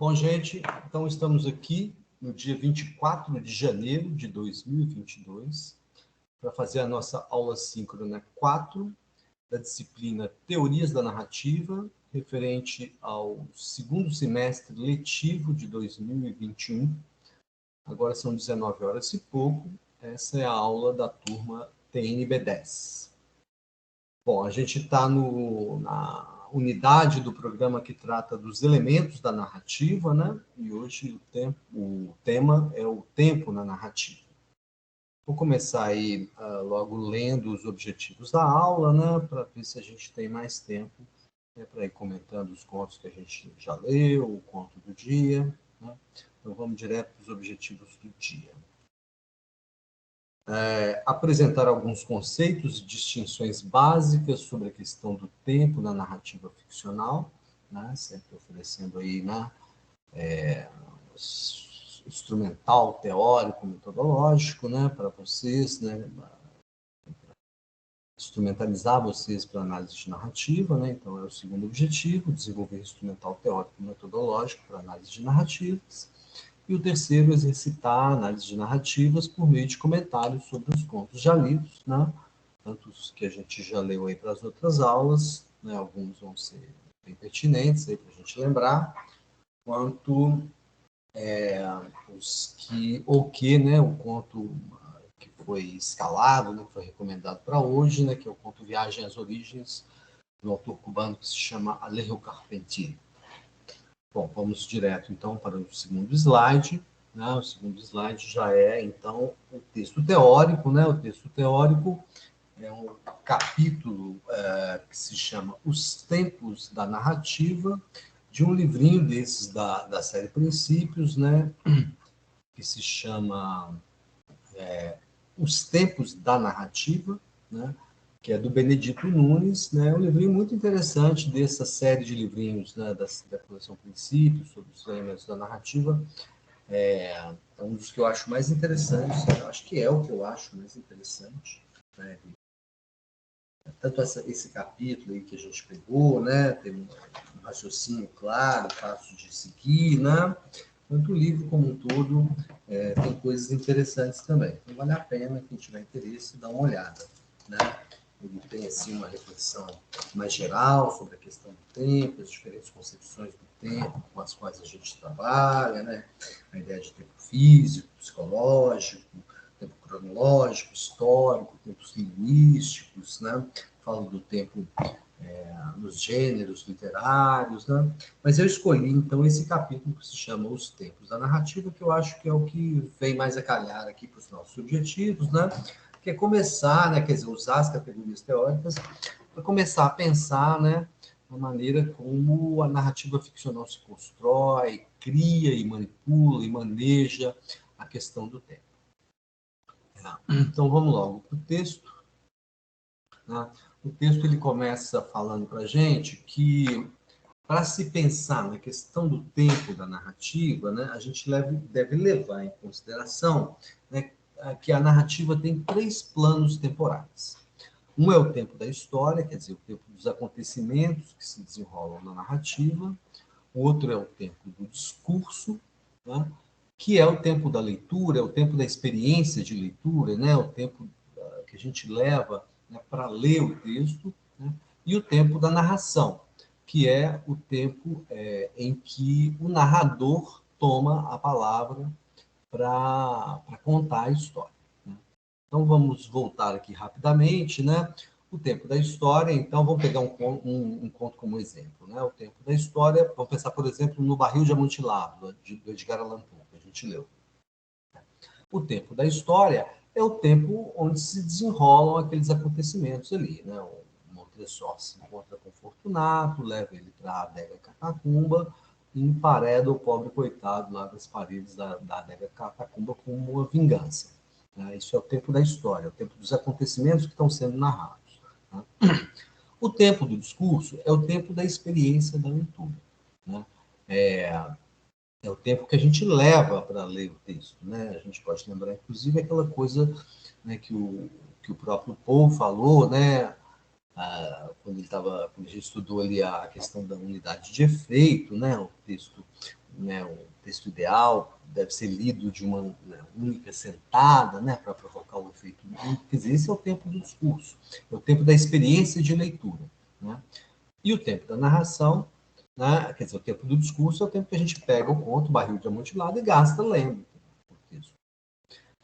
Bom, gente, então estamos aqui no dia 24 de janeiro de 2022 para fazer a nossa aula síncrona 4 da disciplina Teorias da Narrativa, referente ao segundo semestre letivo de 2021. Agora são 19 horas e pouco. Essa é a aula da turma TNB10. Bom, a gente está na unidade do programa que trata dos elementos da narrativa, né? E hoje o tema é o tempo na narrativa. Vou começar aí logo lendo os objetivos da aula, né? Para ver se a gente tem mais tempo, né, para ir comentando os contos que a gente já leu, o conto do dia, né? Então vamos direto para os objetivos do dia. Apresentar alguns conceitos e distinções básicas sobre a questão do tempo na narrativa ficcional, né? Sempre oferecendo aí, né, instrumental, teórico, metodológico, né, para vocês, né, instrumentalizar vocês para análise de narrativa, né? Então é o segundo objetivo, desenvolver instrumental teórico e metodológico para análise de narrativas. E o terceiro, exercitar a análise de narrativas por meio de comentários sobre os contos já lidos, né? Tanto os que a gente já leu aí para as outras aulas, né? Alguns vão ser bem pertinentes aí para a gente lembrar, quanto os que, né? O conto que foi escalado, né? Que foi recomendado para hoje, né? Que é o conto Viagem às Origens, do autor cubano que se chama Alejo Carpentier. Bom, vamos direto, então, para o segundo slide. Né? O segundo slide já é, então, o texto teórico. Né? O texto teórico é um capítulo que se chama Os Tempos da Narrativa, de um livrinho desses da série Princípios, né? Que se chama Os Tempos da Narrativa, né? Que é do Benedito Nunes, né? Um livrinho muito interessante dessa série de livrinhos, né? da coleção Princípios, sobre os elementos da narrativa. É um dos que eu acho mais interessantes, eu acho que é o que eu acho mais interessante, né? Tanto esse capítulo aí que a gente pegou, né? Tem um raciocínio claro, fácil de seguir, né? Quanto o livro como um todo tem coisas interessantes também. Então vale a pena, quem tiver interesse, dar uma olhada, né? Ele tem assim uma reflexão mais geral sobre a questão do tempo, as diferentes concepções do tempo com as quais a gente trabalha, né? A ideia de tempo físico, psicológico, tempo cronológico, histórico, tempos linguísticos, né? Falo do tempo nos gêneros literários, né? Mas eu escolhi, então, esse capítulo que se chama Os Tempos da Narrativa, que eu acho que é o que vem mais a calhar aqui para os nossos objetivos, né? Que é começar, né? Quer dizer, usar as categorias teóricas para começar a pensar, né? Na maneira como a narrativa ficcional se constrói, cria e manipula e maneja a questão do tempo. Então, vamos logo para o texto. Né? O texto ele começa falando para a gente que, para se pensar na questão do tempo da narrativa, né, a gente deve levar em consideração, né, que a narrativa tem 3 planos temporais. Um é o tempo da história, quer dizer, o tempo dos acontecimentos que se desenrolam na narrativa. O outro é o tempo do discurso, né, que é o tempo da leitura, é o tempo da experiência de leitura, né, o tempo que a gente leva, né, para ler o texto, né, e o tempo da narração, que é o tempo em que o narrador toma a palavra para contar a história. Né? Então, vamos voltar aqui rapidamente, né? O tempo da história, então, vamos pegar um conto como exemplo. Né? O tempo da história, vamos pensar, por exemplo, no Barril de Amontillado, do Edgar Allan Poe, que a gente leu. O tempo da história é o tempo onde se desenrolam aqueles acontecimentos ali, né? O Montresor se encontra com Fortunato, leva ele para a adega Catacumba e empareda o pobre coitado lá das paredes da adega Catacumba como uma vingança. Né? Isso é o tempo da história, é o tempo dos acontecimentos que estão sendo narrados. Né? O tempo do discurso é o tempo da experiência da leitura. Né? É o tempo que a gente leva para ler o texto, né? A gente pode lembrar, inclusive, aquela coisa, né, que o próprio Poe falou, né? Quando a gente estudou ali a questão da unidade de efeito, né? O texto, né, o texto ideal deve ser lido de uma, né, única sentada, né, para provocar o efeito. Quer dizer, esse é o tempo do discurso, é o tempo da experiência de leitura. Né? E o tempo da narração, né, quer dizer, o tempo do discurso é o tempo que a gente pega o conto, o barril de amontilado e gasta lendo o texto.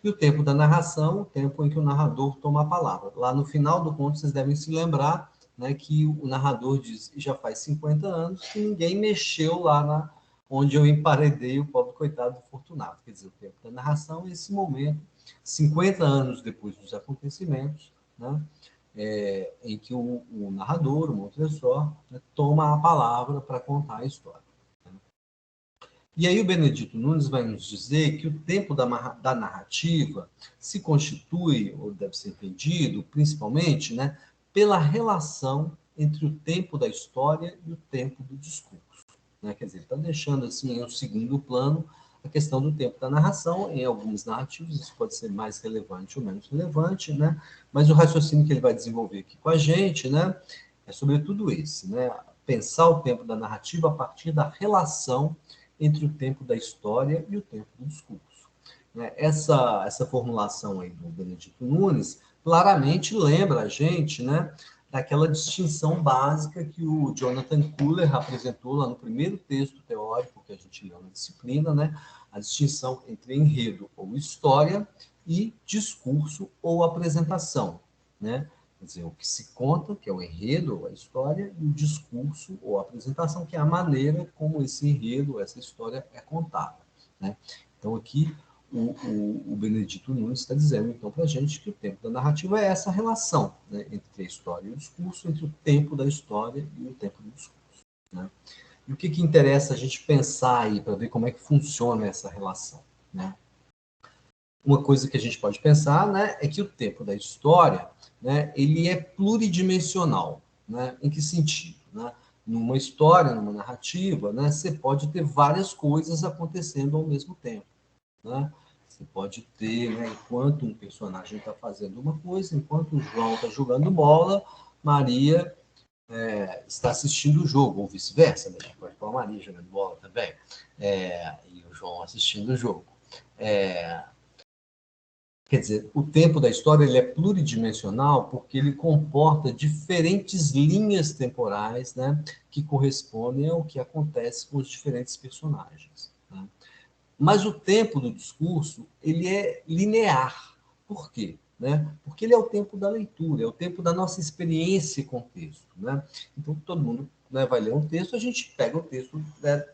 E o tempo da narração, o tempo em que o narrador toma a palavra. Lá no final do conto, vocês devem se lembrar, né, que o narrador diz, já faz 50 anos que ninguém mexeu lá onde eu emparedei o pobre coitado do Fortunato. Quer dizer, o tempo da narração é esse momento, 50 anos depois dos acontecimentos, né, em que o narrador, o Montresor, né, toma a palavra para contar a história. E aí o Benedito Nunes vai nos dizer que o tempo da narrativa se constitui, ou deve ser entendido, principalmente, né, pela relação entre o tempo da história e o tempo do discurso. Né? Quer dizer, ele está deixando assim, em um segundo plano a questão do tempo da narração. Em alguns narrativos isso pode ser mais relevante ou menos relevante, né? Mas o raciocínio que ele vai desenvolver aqui com a gente, né, é sobretudo esse, né? Pensar o tempo da narrativa a partir da relação entre o tempo da história e o tempo do discurso. Né? Essa formulação aí do Benedito Nunes claramente lembra a gente, né, daquela distinção básica que o Jonathan Kuller apresentou lá no primeiro texto teórico que a gente leu na disciplina, né, a distinção entre enredo ou história e discurso ou apresentação, né? Quer dizer, o que se conta, que é o enredo ou a história, e o discurso ou a apresentação, que é a maneira como esse enredo, essa história é contada. Né? Então, aqui, o Benedito Nunes está dizendo, então, para a gente que o tempo da narrativa é essa relação, né, entre a história e o discurso, entre o tempo da história e o tempo do discurso. Né? E o que interessa a gente pensar aí, para ver como é que funciona essa relação? Né? Uma coisa que a gente pode pensar, né, é que o tempo da história, né, ele é pluridimensional. Né? Em que sentido? Né? Numa história, numa narrativa, né, você pode ter várias coisas acontecendo ao mesmo tempo. Né? Você pode ter, né, enquanto um personagem está fazendo uma coisa, enquanto o João está jogando bola, Maria está assistindo o jogo, ou vice-versa, né? Pode pôr a Maria jogando bola também, e o João assistindo o jogo. Quer dizer, o tempo da história ele é pluridimensional porque ele comporta diferentes linhas temporais, né, que correspondem ao que acontece com os diferentes personagens. Né? Mas o tempo do discurso ele é linear. Por quê? Né? Porque ele é o tempo da leitura, é o tempo da nossa experiência com o texto. Né? Então, todo mundo, né, vai ler um texto, a gente pega o texto, né,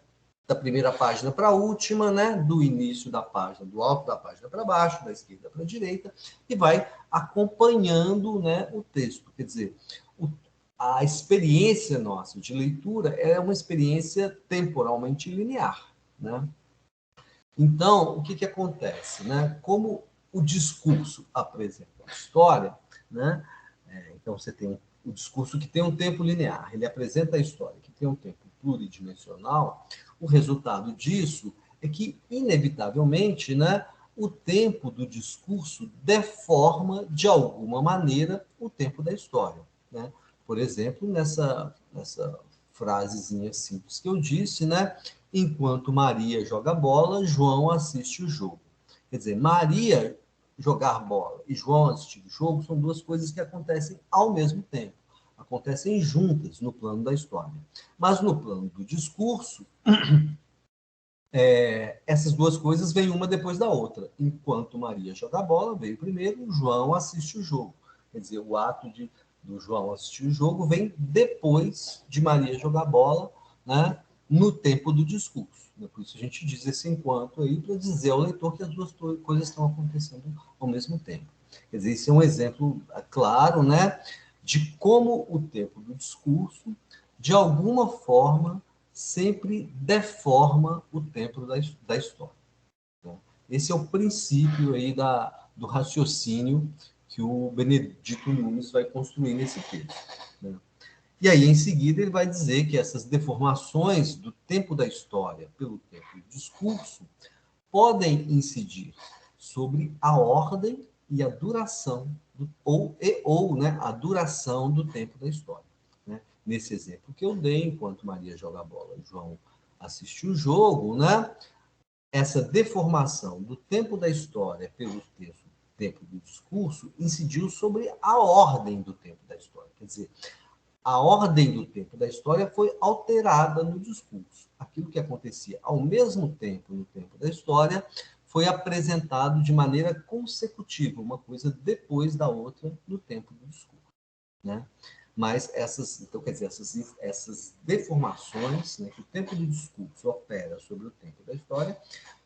da primeira página para a última, né, do início da página, do alto da página para baixo, da esquerda para a direita, e vai acompanhando, né, o texto. Quer dizer, a experiência nossa de leitura é uma experiência temporalmente linear. Né? Então, o que acontece? Né? Como o discurso apresenta a história, né? Então você tem o discurso que tem um tempo linear, ele apresenta a história que tem um tempo pluridimensional, o resultado disso é que, inevitavelmente, né, o tempo do discurso deforma, de alguma maneira, o tempo da história. Né? Por exemplo, nessa frasezinha simples que eu disse, né? Enquanto Maria joga bola, João assiste o jogo. Quer dizer, Maria jogar bola e João assistir o jogo são duas coisas que acontecem ao mesmo tempo. Acontecem juntas no plano da história. Mas no plano do discurso, essas duas coisas vêm uma depois da outra. Enquanto Maria joga bola, veio primeiro, João assiste o jogo. Quer dizer, o ato do João assistir o jogo vem depois de Maria jogar bola, né, no tempo do discurso. Por isso a gente diz esse enquanto aí, para dizer ao leitor que as duas coisas estão acontecendo ao mesmo tempo. Quer dizer, esse é um exemplo claro, né, de como o tempo do discurso, de alguma forma, sempre deforma o tempo da história. Né? Esse é o princípio aí do raciocínio que o Benedito Nunes vai construir nesse texto. Né? E aí, em seguida, ele vai dizer que essas deformações do tempo da história pelo tempo do discurso podem incidir sobre a ordem e a duração, ou né, a duração do tempo da história. Né? Nesse exemplo que eu dei, enquanto Maria joga a bola, João assistir o jogo, né? Essa deformação do tempo da história pelo tempo do discurso incidiu sobre a ordem do tempo da história. Quer dizer, a ordem do tempo da história foi alterada no discurso. Aquilo que acontecia ao mesmo tempo no tempo da história foi apresentado de maneira consecutiva, uma coisa depois da outra no tempo do discurso, né? Mas então, quer dizer, essas deformações, né, que o tempo do discurso opera sobre o tempo da história,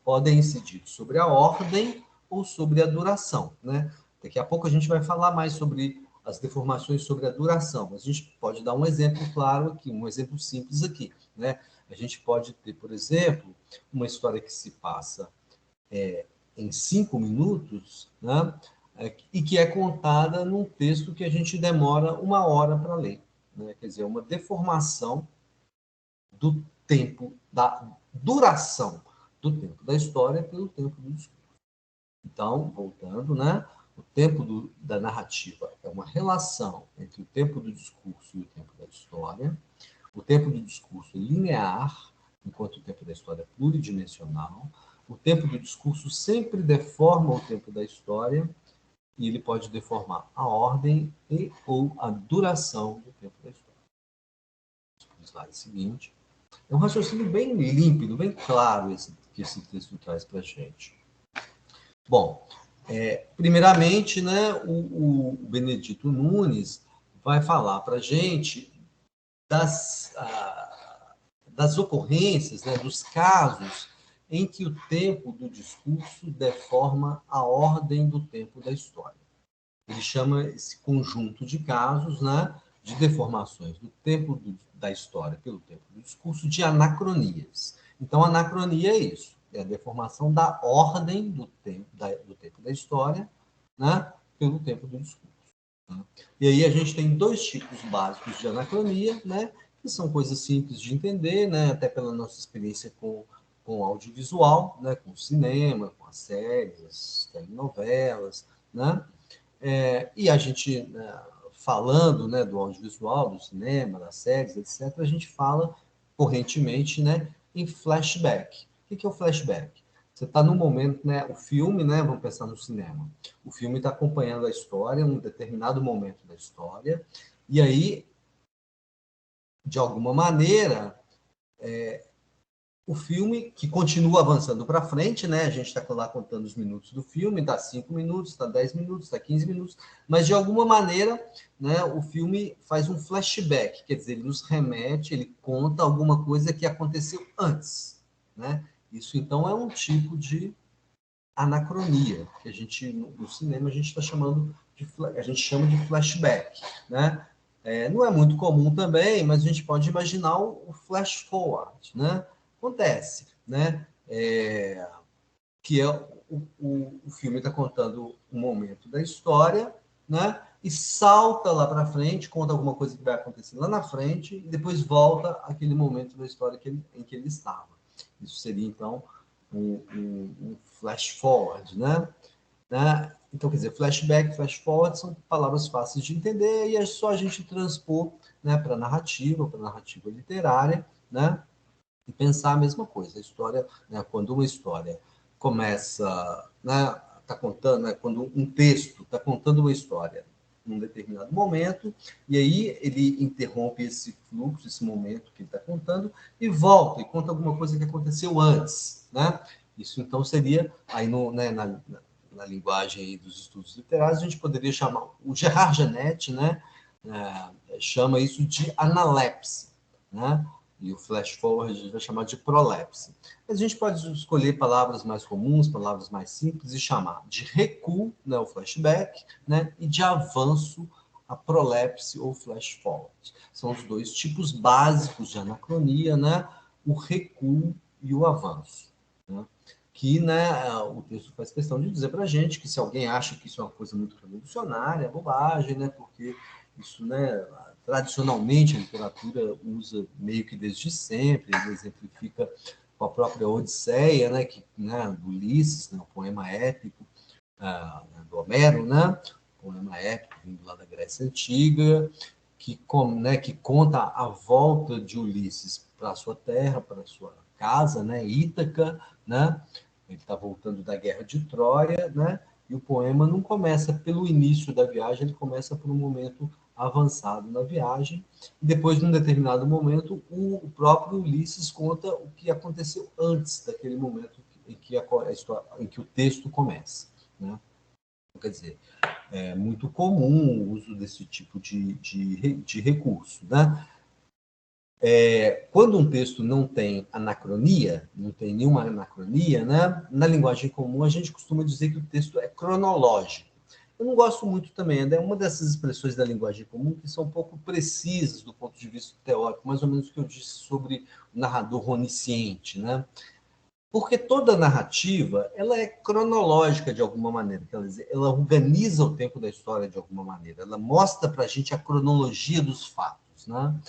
podem incidir sobre a ordem ou sobre a duração, né? Daqui a pouco a gente vai falar mais sobre as deformações sobre a duração, mas a gente pode dar um exemplo claro aqui, um exemplo simples aqui, né? A gente pode ter, por exemplo, uma história que se passa em 5 minutos, né? E que é contada num texto que a gente demora 1 hora para ler, né? Quer dizer, uma deformação do tempo, da duração do tempo da história pelo tempo do discurso. Então, voltando, né? O tempo da narrativa é uma relação entre o tempo do discurso e o tempo da história. O tempo do discurso é linear, enquanto o tempo da história é pluridimensional. O tempo do discurso sempre deforma o tempo da história e ele pode deformar a ordem e ou a duração do tempo da história. No slide seguinte. É um raciocínio bem límpido, bem claro que esse texto traz para a gente. Bom, primeiramente, né, o Benedito Nunes vai falar para a gente das ocorrências, né, dos casos em que o tempo do discurso deforma a ordem do tempo da história. Ele chama esse conjunto de casos, né, de deformações do tempo da história pelo tempo do discurso de anacronias. Então, anacronia é isso, é a deformação da ordem do tempo da história, né, pelo tempo do discurso. Né? E aí a gente tem 2 tipos básicos de anacronia, né, que são coisas simples de entender, né, até pela nossa experiência com audiovisual, né, com o cinema, com as séries, as telenovelas, né? E a gente, né, falando, né, do audiovisual, do cinema, das séries, etc., a gente fala correntemente, né, em flashback. O que é o flashback? Você está no momento, né, o filme, né, vamos pensar no cinema. O filme está acompanhando a história, um determinado momento da história, e aí, de alguma maneira, o filme que continua avançando para frente, né? A gente está lá contando os minutos do filme, dá 5 minutos, dá 10 minutos, dá 15 minutos, mas de alguma maneira, né, o filme faz um flashback, quer dizer, ele nos remete, ele conta alguma coisa que aconteceu antes, né? Isso então é um tipo de anacronia que a gente no cinema a gente está chamando a gente chama de flashback, né? Não é muito comum também, mas a gente pode imaginar o flash forward, né? Acontece, né? Que é o filme está contando um momento da história, né? E salta lá para frente, conta alguma coisa que vai acontecer lá na frente, e depois volta àquele momento da história em que ele estava. Isso seria, então, um flash forward, né? Então, quer dizer, flashback, flash forward são palavras fáceis de entender e é só a gente transpor, né, para narrativa literária, né? E pensar a mesma coisa. A história, né, quando uma história começa, né, tá contando, né, quando um texto está contando uma história num determinado momento, e aí ele interrompe esse fluxo, esse momento que ele está contando, e volta e conta alguma coisa que aconteceu antes, né? Isso então seria, aí né, na linguagem dos estudos literários, a gente poderia chamar, o Gerard Genette, né, chama isso de analepse, né? E o flash forward a gente vai chamar de prolepse. Mas a gente pode escolher palavras mais comuns, palavras mais simples e chamar de recuo, né, o flashback, né, e de avanço, a prolepse ou flash forward. São os 2 tipos básicos de anacronia, né, o recuo e o avanço. Né? Que, né, o texto faz questão de dizer para a gente que se alguém acha que isso é uma coisa muito revolucionária, é bobagem, né, porque isso, né, tradicionalmente a literatura usa meio que desde sempre, ele exemplifica com a própria Odisseia, né, do Ulisses, né, o poema épico do Homero, né, poema épico vindo lá da Grécia Antiga, que conta a volta de Ulisses para a sua terra, para a sua casa, né, Ítaca, né? Ele está voltando da Guerra de Troia, né? E o poema não começa pelo início da viagem, ele começa por um momento avançado na viagem, e depois, num determinado momento, o próprio Ulisses conta o que aconteceu antes daquele momento em que, em que o texto começa, né? Quer dizer, é muito comum o uso desse tipo de recurso, né? Quando um texto não tem anacronia, não tem nenhuma anacronia, né? Na linguagem comum a gente costuma dizer que o texto é cronológico. Eu não gosto muito também, é uma dessas expressões da linguagem comum que são um pouco precisas do ponto de vista teórico, mais ou menos o que eu disse sobre o narrador onisciente, né? Porque toda narrativa, ela é cronológica de alguma maneira, quer dizer, ela organiza o tempo da história de alguma maneira, ela mostra para a gente a cronologia dos fatos, né?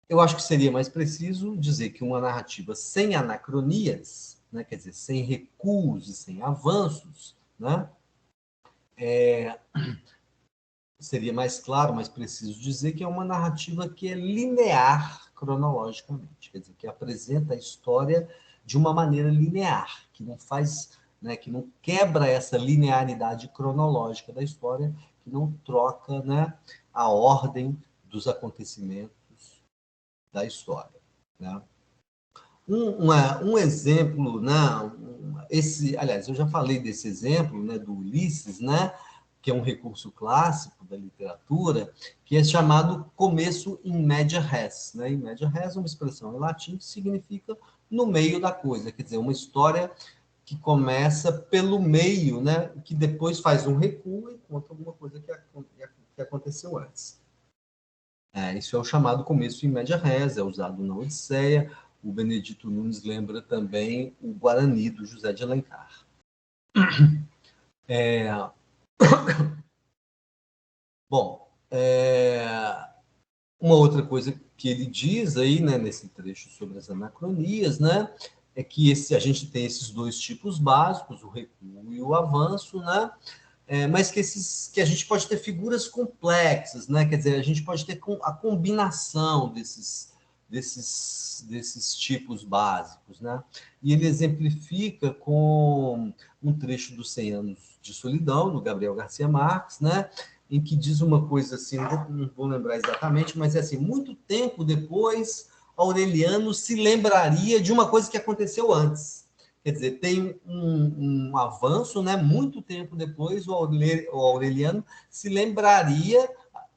Eu acho que seria mais preciso dizer que uma narrativa sem anacronias, né, quer dizer, sem recuos e sem avanços, né, seria mais claro, mais preciso dizer que é uma narrativa que é linear cronologicamente, quer dizer, que apresenta a história de uma maneira linear, que não faz, né, que não quebra essa linearidade cronológica da história, que não troca, né, a ordem dos acontecimentos da história, né? Um exemplo, né, aliás, eu já falei desse exemplo, né, do Ulisses, né, que é um recurso clássico da literatura, que é chamado começo in media res. Né? In media res é uma expressão em latim que significa no meio da coisa, quer dizer, uma história que começa pelo meio, né, que depois faz um recuo e conta alguma coisa que aconteceu antes. Isso é o chamado começo em média res, é usado na Odisseia. O Benedito Nunes lembra também o Guarani, do José de Alencar. Bom, uma outra coisa que ele diz aí, né, nesse trecho sobre as anacronias, né, é que a gente tem esses dois tipos básicos, o recuo e o avanço, né, mas que a gente pode ter figuras complexas, né? Quer dizer, a gente pode ter a combinação desses tipos básicos, né? E ele exemplifica com um trecho dos 100 Anos de Solidão, do Gabriel Garcia Marques, né? Em que diz uma coisa assim, não vou lembrar exatamente, mas é assim, muito tempo depois, Aureliano se lembraria de uma coisa que aconteceu antes. Quer dizer, tem um avanço, né? Muito tempo depois, o Aureliano se lembraria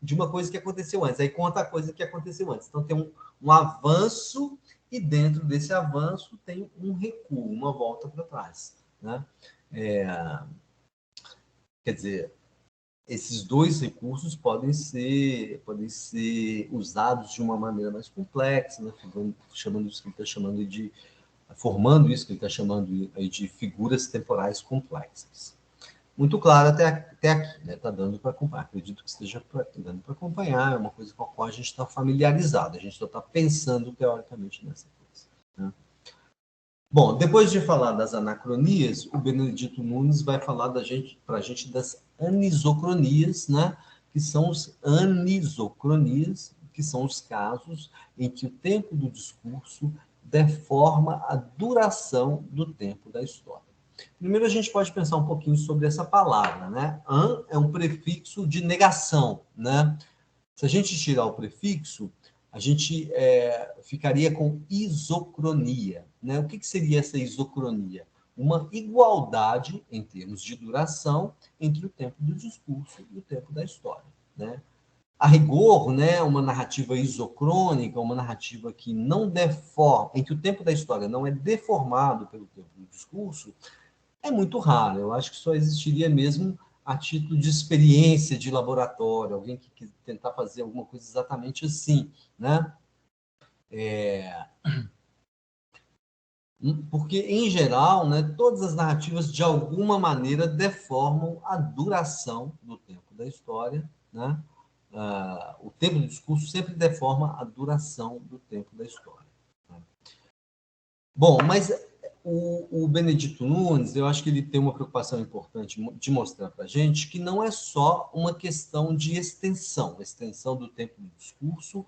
de uma coisa que aconteceu antes. Aí conta a coisa que aconteceu antes. Então, tem um avanço e dentro desse avanço tem um recuo, uma volta para trás. Né? Quer dizer, esses dois recursos podem ser usados de uma maneira mais complexa, né? Chamando isso que ele está chamando de formando isso que ele está chamando de figuras temporais complexas. Muito claro até aqui, né? Está dando para acompanhar. Acredito que esteja dando para acompanhar, é uma coisa com a qual a gente está familiarizado, a gente só está pensando teoricamente nessa coisa. Né? Bom, depois de falar das anacronias, o Benedito Nunes vai falar para a gente das anisocronias, né? Que são os anisocronias, que são os casos em que o tempo do discurso deforma a duração do tempo da história. Primeiro, a gente pode pensar um pouquinho sobre essa palavra, né? An é um prefixo de negação, né? Se a gente tirar o prefixo, a gente ficaria com isocronia, né? O que seria essa isocronia? Uma igualdade, em termos de duração, entre o tempo do discurso e o tempo da história, né? A rigor, né, uma narrativa isocrônica, uma narrativa que não deforma, em que o tempo da história não é deformado pelo tempo do discurso, é muito raro. Eu acho que só existiria mesmo a título de experiência de laboratório, alguém que tentar fazer alguma coisa exatamente assim, né? Porque, em geral, né, todas as narrativas, de alguma maneira, deformam a duração do tempo da história, né? O tempo do discurso sempre deforma a duração do tempo da história. Né? Bom, mas o Benedito Nunes, eu acho que ele tem uma preocupação importante de mostrar para a gente que não é só uma questão de extensão do tempo do discurso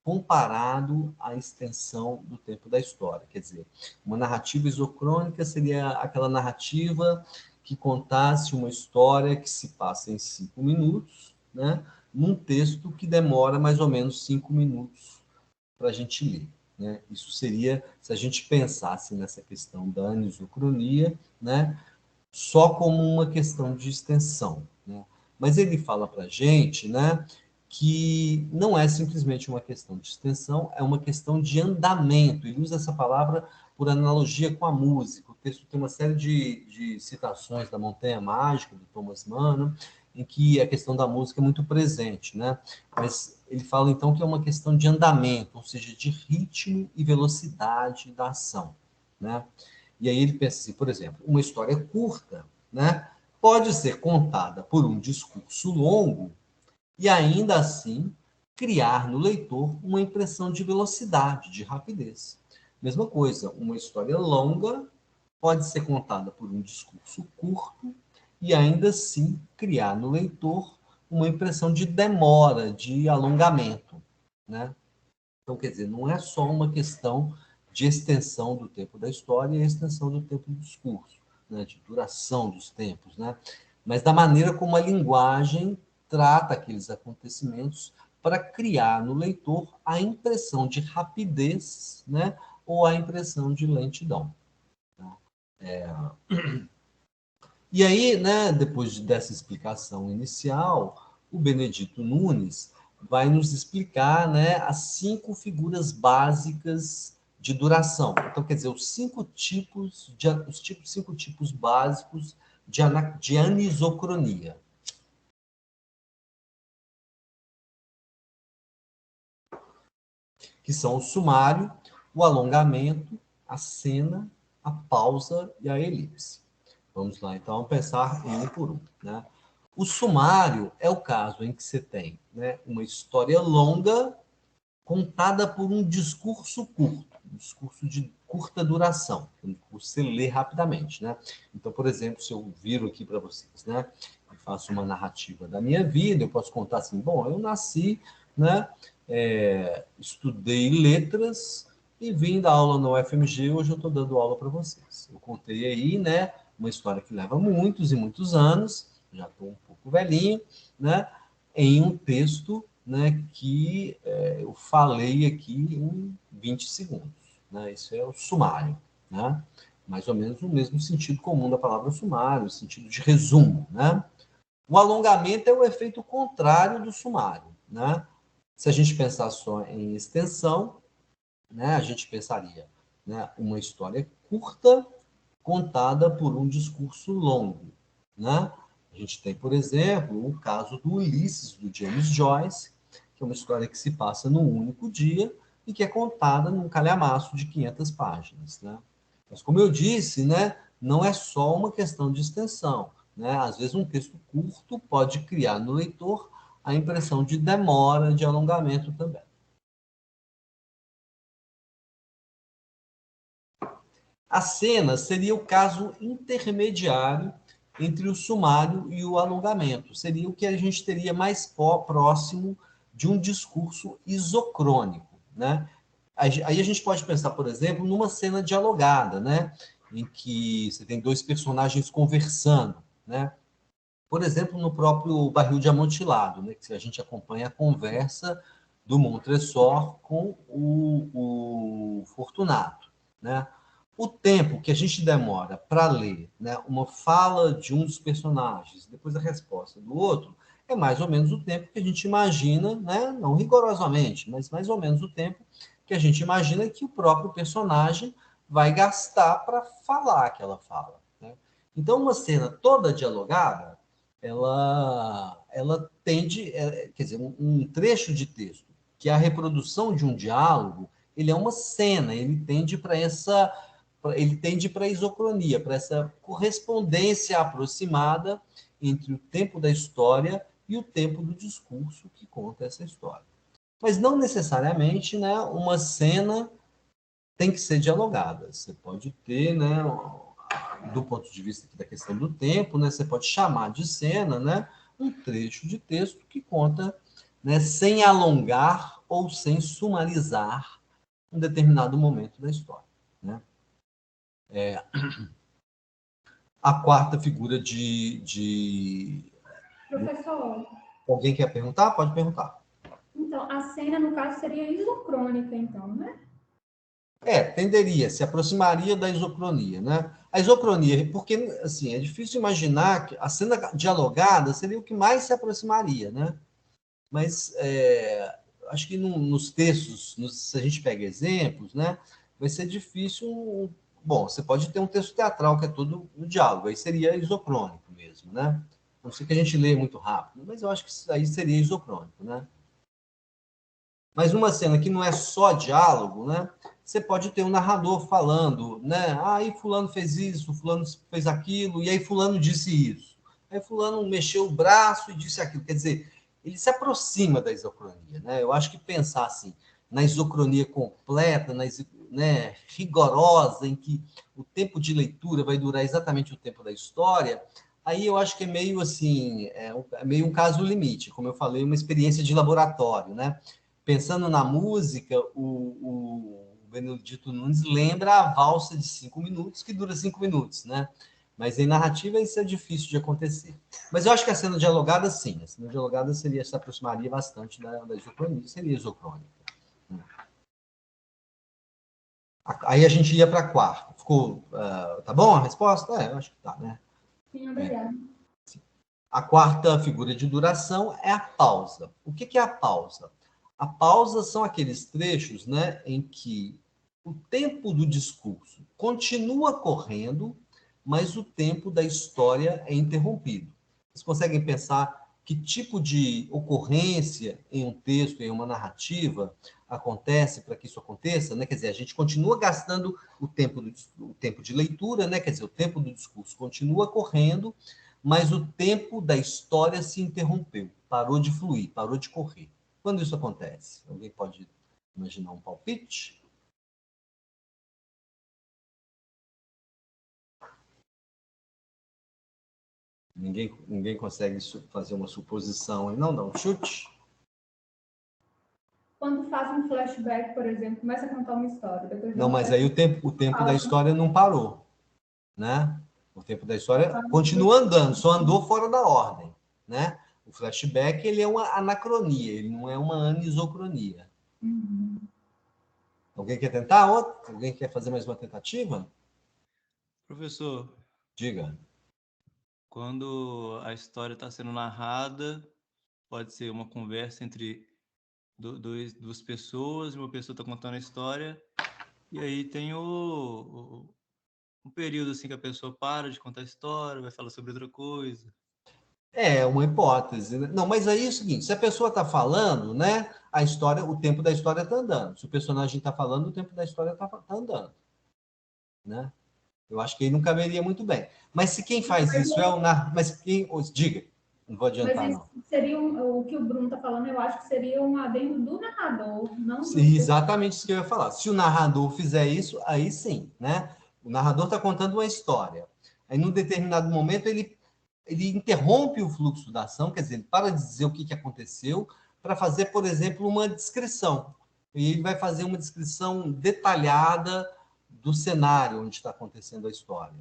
comparado à extensão do tempo da história. Quer dizer, uma narrativa isocrônica seria aquela narrativa que contasse uma história que se passa em 5 minutos, né, num texto que demora mais ou menos 5 minutos para a gente ler. Né? Isso seria, se a gente pensasse nessa questão da anisocronia, né, só como uma questão de extensão. Né? Mas ele fala para a gente, né, que não é simplesmente uma questão de extensão, é uma questão de andamento. Ele usa essa palavra por analogia com a música. O texto tem uma série de citações da Montanha Mágica, do Thomas Mann, em que a questão da música é muito presente, né? Mas ele fala, então, que é uma questão de andamento, ou seja, de ritmo e velocidade da ação, né? E aí ele pensa assim, por exemplo, uma história curta, né, pode ser contada por um discurso longo e ainda assim criar no leitor uma impressão de velocidade, de rapidez. Mesma coisa, uma história longa pode ser contada por um discurso curto e ainda assim criar no leitor uma impressão de demora, de alongamento, né? Então, quer dizer, não é só uma questão de extensão do tempo da história e extensão do tempo do discurso, né? De duração dos tempos, né? Mas da maneira como a linguagem trata aqueles acontecimentos para criar no leitor a impressão de rapidez, né? Ou a impressão de lentidão. E aí, né, depois dessa explicação inicial, o Benedito Nunes vai nos explicar, né, as 5 figuras básicas de duração. Então, quer dizer, os 5 tipos básicos de anisocronia, que são o sumário, o alongamento, a cena, a pausa e a elipse. Vamos lá, então, pensar um por um, né? O sumário é o caso em que você tem, né, uma história longa contada por um discurso curto, um discurso de curta duração, que você lê rapidamente, né? Então, por exemplo, se eu viro aqui para vocês, né, e faço uma narrativa da minha vida, eu posso contar assim, bom, eu nasci, né, estudei letras e vim dar aula no UFMG, hoje eu estou dando aula para vocês. Eu contei aí, né, uma história que leva muitos e muitos anos, já estou um pouco velhinho, né, em um texto, né, que eu falei aqui em 20 segundos. Né? Isso é o sumário. Né? Mais ou menos o mesmo sentido comum da palavra sumário, o sentido de resumo. Né? O alongamento é o efeito contrário do sumário. Né? Se a gente pensar só em extensão, né, a gente pensaria, né, uma história curta contada por um discurso longo. Né? A gente tem, por exemplo, o caso do Ulisses, do James Joyce, que é uma história que se passa num único dia e que é contada num calhamaço de 500 páginas. Né? Mas, como eu disse, né, não é só uma questão de extensão. Né? Às vezes, um texto curto pode criar no leitor a impressão de demora, de alongamento também. A cena seria o caso intermediário entre o sumário e o alongamento. Seria o que a gente teria mais próximo de um discurso isocrônico. Né? Aí a gente pode pensar, por exemplo, numa cena dialogada, né? Em que você tem 2 personagens conversando. Né? Por exemplo, no próprio Barril de Amontilado, né? Que a gente acompanha a conversa do Montresor com o Fortunato. Né? O tempo que a gente demora para ler, né, uma fala de um dos personagens, depois a resposta do outro, é mais ou menos o tempo que a gente imagina, né, não rigorosamente, mas mais ou menos o tempo que a gente imagina que o próprio personagem vai gastar para falar aquela fala. Né? Então, uma cena toda dialogada, ela tende, quer dizer, um trecho de texto que é a reprodução de um diálogo, ele é uma cena, ele tende para a isocronia, para essa correspondência aproximada entre o tempo da história e o tempo do discurso que conta essa história. Mas não necessariamente, né, uma cena tem que ser dialogada. Você pode ter, né, do ponto de vista da questão do tempo, né, você pode chamar de cena, né, um trecho de texto que conta, né, sem alongar ou sem sumarizar um determinado momento da história, né? A quarta figura Professor, Alguém quer perguntar? Pode perguntar. então, a cena, no caso, seria isocrônica, então, né? Tenderia, se aproximaria da isocronia, né? A isocronia, porque, assim, é difícil imaginar que a cena dialogada seria o que mais se aproximaria, né? Mas acho que nos textos, se a gente pega exemplos, né, vai ser difícil. Bom, você pode ter um texto teatral que é todo no diálogo, aí seria isocrônico mesmo, né? Não sei que a gente lê muito rápido, mas eu acho que isso aí seria isocrônico, né? Mas uma cena que não é só diálogo, né? Você pode ter um narrador falando, né? Ah, aí fulano fez isso, fulano fez aquilo, e aí fulano disse isso. Aí fulano mexeu o braço e disse aquilo. Quer dizer, ele se aproxima da isocronia, né? Eu acho que pensar assim, na isocronia completa, né, rigorosa, em que o tempo de leitura vai durar exatamente o tempo da história, aí eu acho que é meio assim, é meio um caso limite, como eu falei, uma experiência de laboratório, né? Pensando na música, o Benedito Nunes lembra a valsa de 5 minutos, que dura 5 minutos, né? Mas em narrativa isso é difícil de acontecer. Mas eu acho que a cena dialogada, sim. A cena dialogada se aproximaria bastante da isocronia, seria isocrônica. Aí a gente ia para a quarta. Ficou, tá bom a resposta? Eu acho que tá, né? Sim, obrigada. A quarta figura de duração é a pausa. O que é a pausa? A pausa são aqueles trechos, né, em que o tempo do discurso continua correndo, mas o tempo da história é interrompido. Vocês conseguem pensar que tipo de ocorrência em um texto, em uma narrativa, acontece para que isso aconteça? Né? Quer dizer, a gente continua gastando o tempo de leitura, né? Quer dizer, o tempo do discurso continua correndo, mas o tempo da história se interrompeu, parou de fluir, parou de correr. Quando isso acontece? Alguém pode imaginar um palpite? Ninguém consegue fazer uma suposição aí. Não, não. Chute. Quando faz um flashback, por exemplo, começa a contar uma história, depois Não, dá um mas aí o tempo da história não parou, né? O tempo da história continua andando, só andou fora da ordem, né? O flashback, ele é uma anacronia, ele não é uma anisocronia. Uhum. Alguém quer tentar? Alguém quer fazer mais uma tentativa? Professor, Diga. quando a história está sendo narrada, pode ser uma conversa entre duas pessoas, uma pessoa está contando a história, e aí tem um período assim que a pessoa para de contar a história, vai falar sobre outra coisa. É uma hipótese, né? Não, mas aí é o seguinte: se a pessoa está falando, né, a história, o tempo da história está andando. Se o personagem está falando, o tempo da história está andando, né? Eu acho que aí não caberia muito bem. Mas se quem faz isso é o mas quem, diga, não vou Mas adiantar isso não. seria o que o Bruno está falando, eu acho que seria um adendo do narrador, não do Exatamente isso que eu ia falar. Se o narrador fizer isso, aí sim, né? O narrador está contando uma história. Aí, num determinado momento, ele interrompe o fluxo da ação, quer dizer, ele para de dizer o que aconteceu para fazer, por exemplo, uma descrição. E ele vai fazer uma descrição detalhada do cenário onde está acontecendo a história,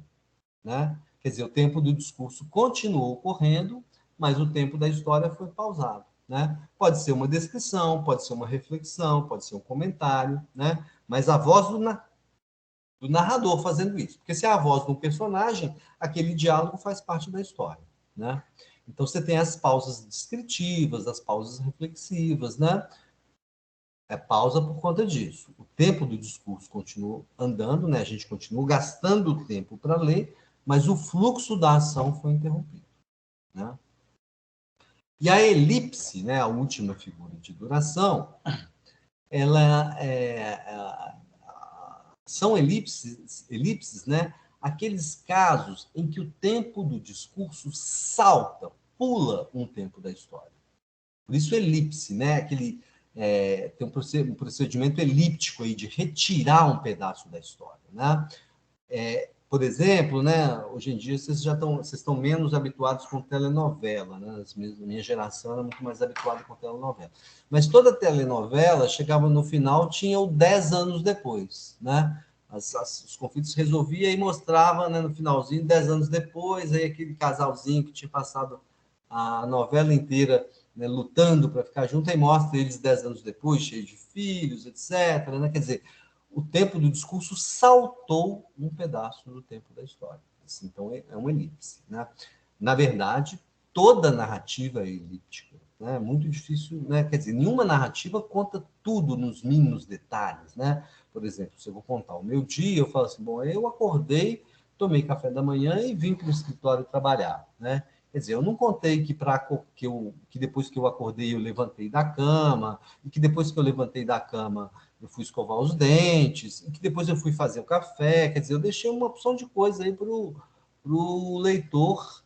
né? Quer dizer, o tempo do discurso continuou correndo, mas o tempo da história foi pausado, né? Pode ser uma descrição, pode ser uma reflexão, pode ser um comentário, né? Mas a voz do narrador fazendo isso. Porque se é a voz de um personagem, aquele diálogo faz parte da história, né? Então você tem as pausas descritivas, as pausas reflexivas, né? É pausa por conta disso. O tempo do discurso continua andando, né? A gente continua gastando o tempo para ler, mas o fluxo da ação foi interrompido, né? E a elipse, né, a última figura de duração, ela são elipses, né? Aqueles casos em que o tempo do discurso salta, pula um tempo da história. Por isso elipse, né? Tem um procedimento elíptico aí de retirar um pedaço da história, né? por exemplo, né, hoje em dia vocês estão menos habituados com telenovela, né? Minha geração era muito mais habituada com telenovela. Mas toda telenovela chegava no final, tinha o 10 anos depois, né? Os conflitos se resolvia e mostrava, né, no finalzinho, 10 anos depois, aí aquele casalzinho que tinha passado a novela inteira, né, lutando para ficar junto, aí mostra eles 10 anos depois, cheios de filhos, etc. Né? Quer dizer, o tempo do discurso saltou um pedaço do tempo da história. Então, é uma elipse. Né? Na verdade, toda narrativa é elíptica. Né? É muito difícil, né? Quer dizer, nenhuma narrativa conta tudo nos mínimos detalhes. Né? Por exemplo, se eu vou contar o meu dia, eu falo assim, bom, eu acordei, tomei café da manhã e vim para o escritório trabalhar. Né? Quer dizer, eu não contei que depois que eu acordei eu levantei da cama, e que depois que eu levantei da cama eu fui escovar os dentes, e que depois eu fui fazer o café. Quer dizer, eu deixei uma opção de coisa aí para o leitor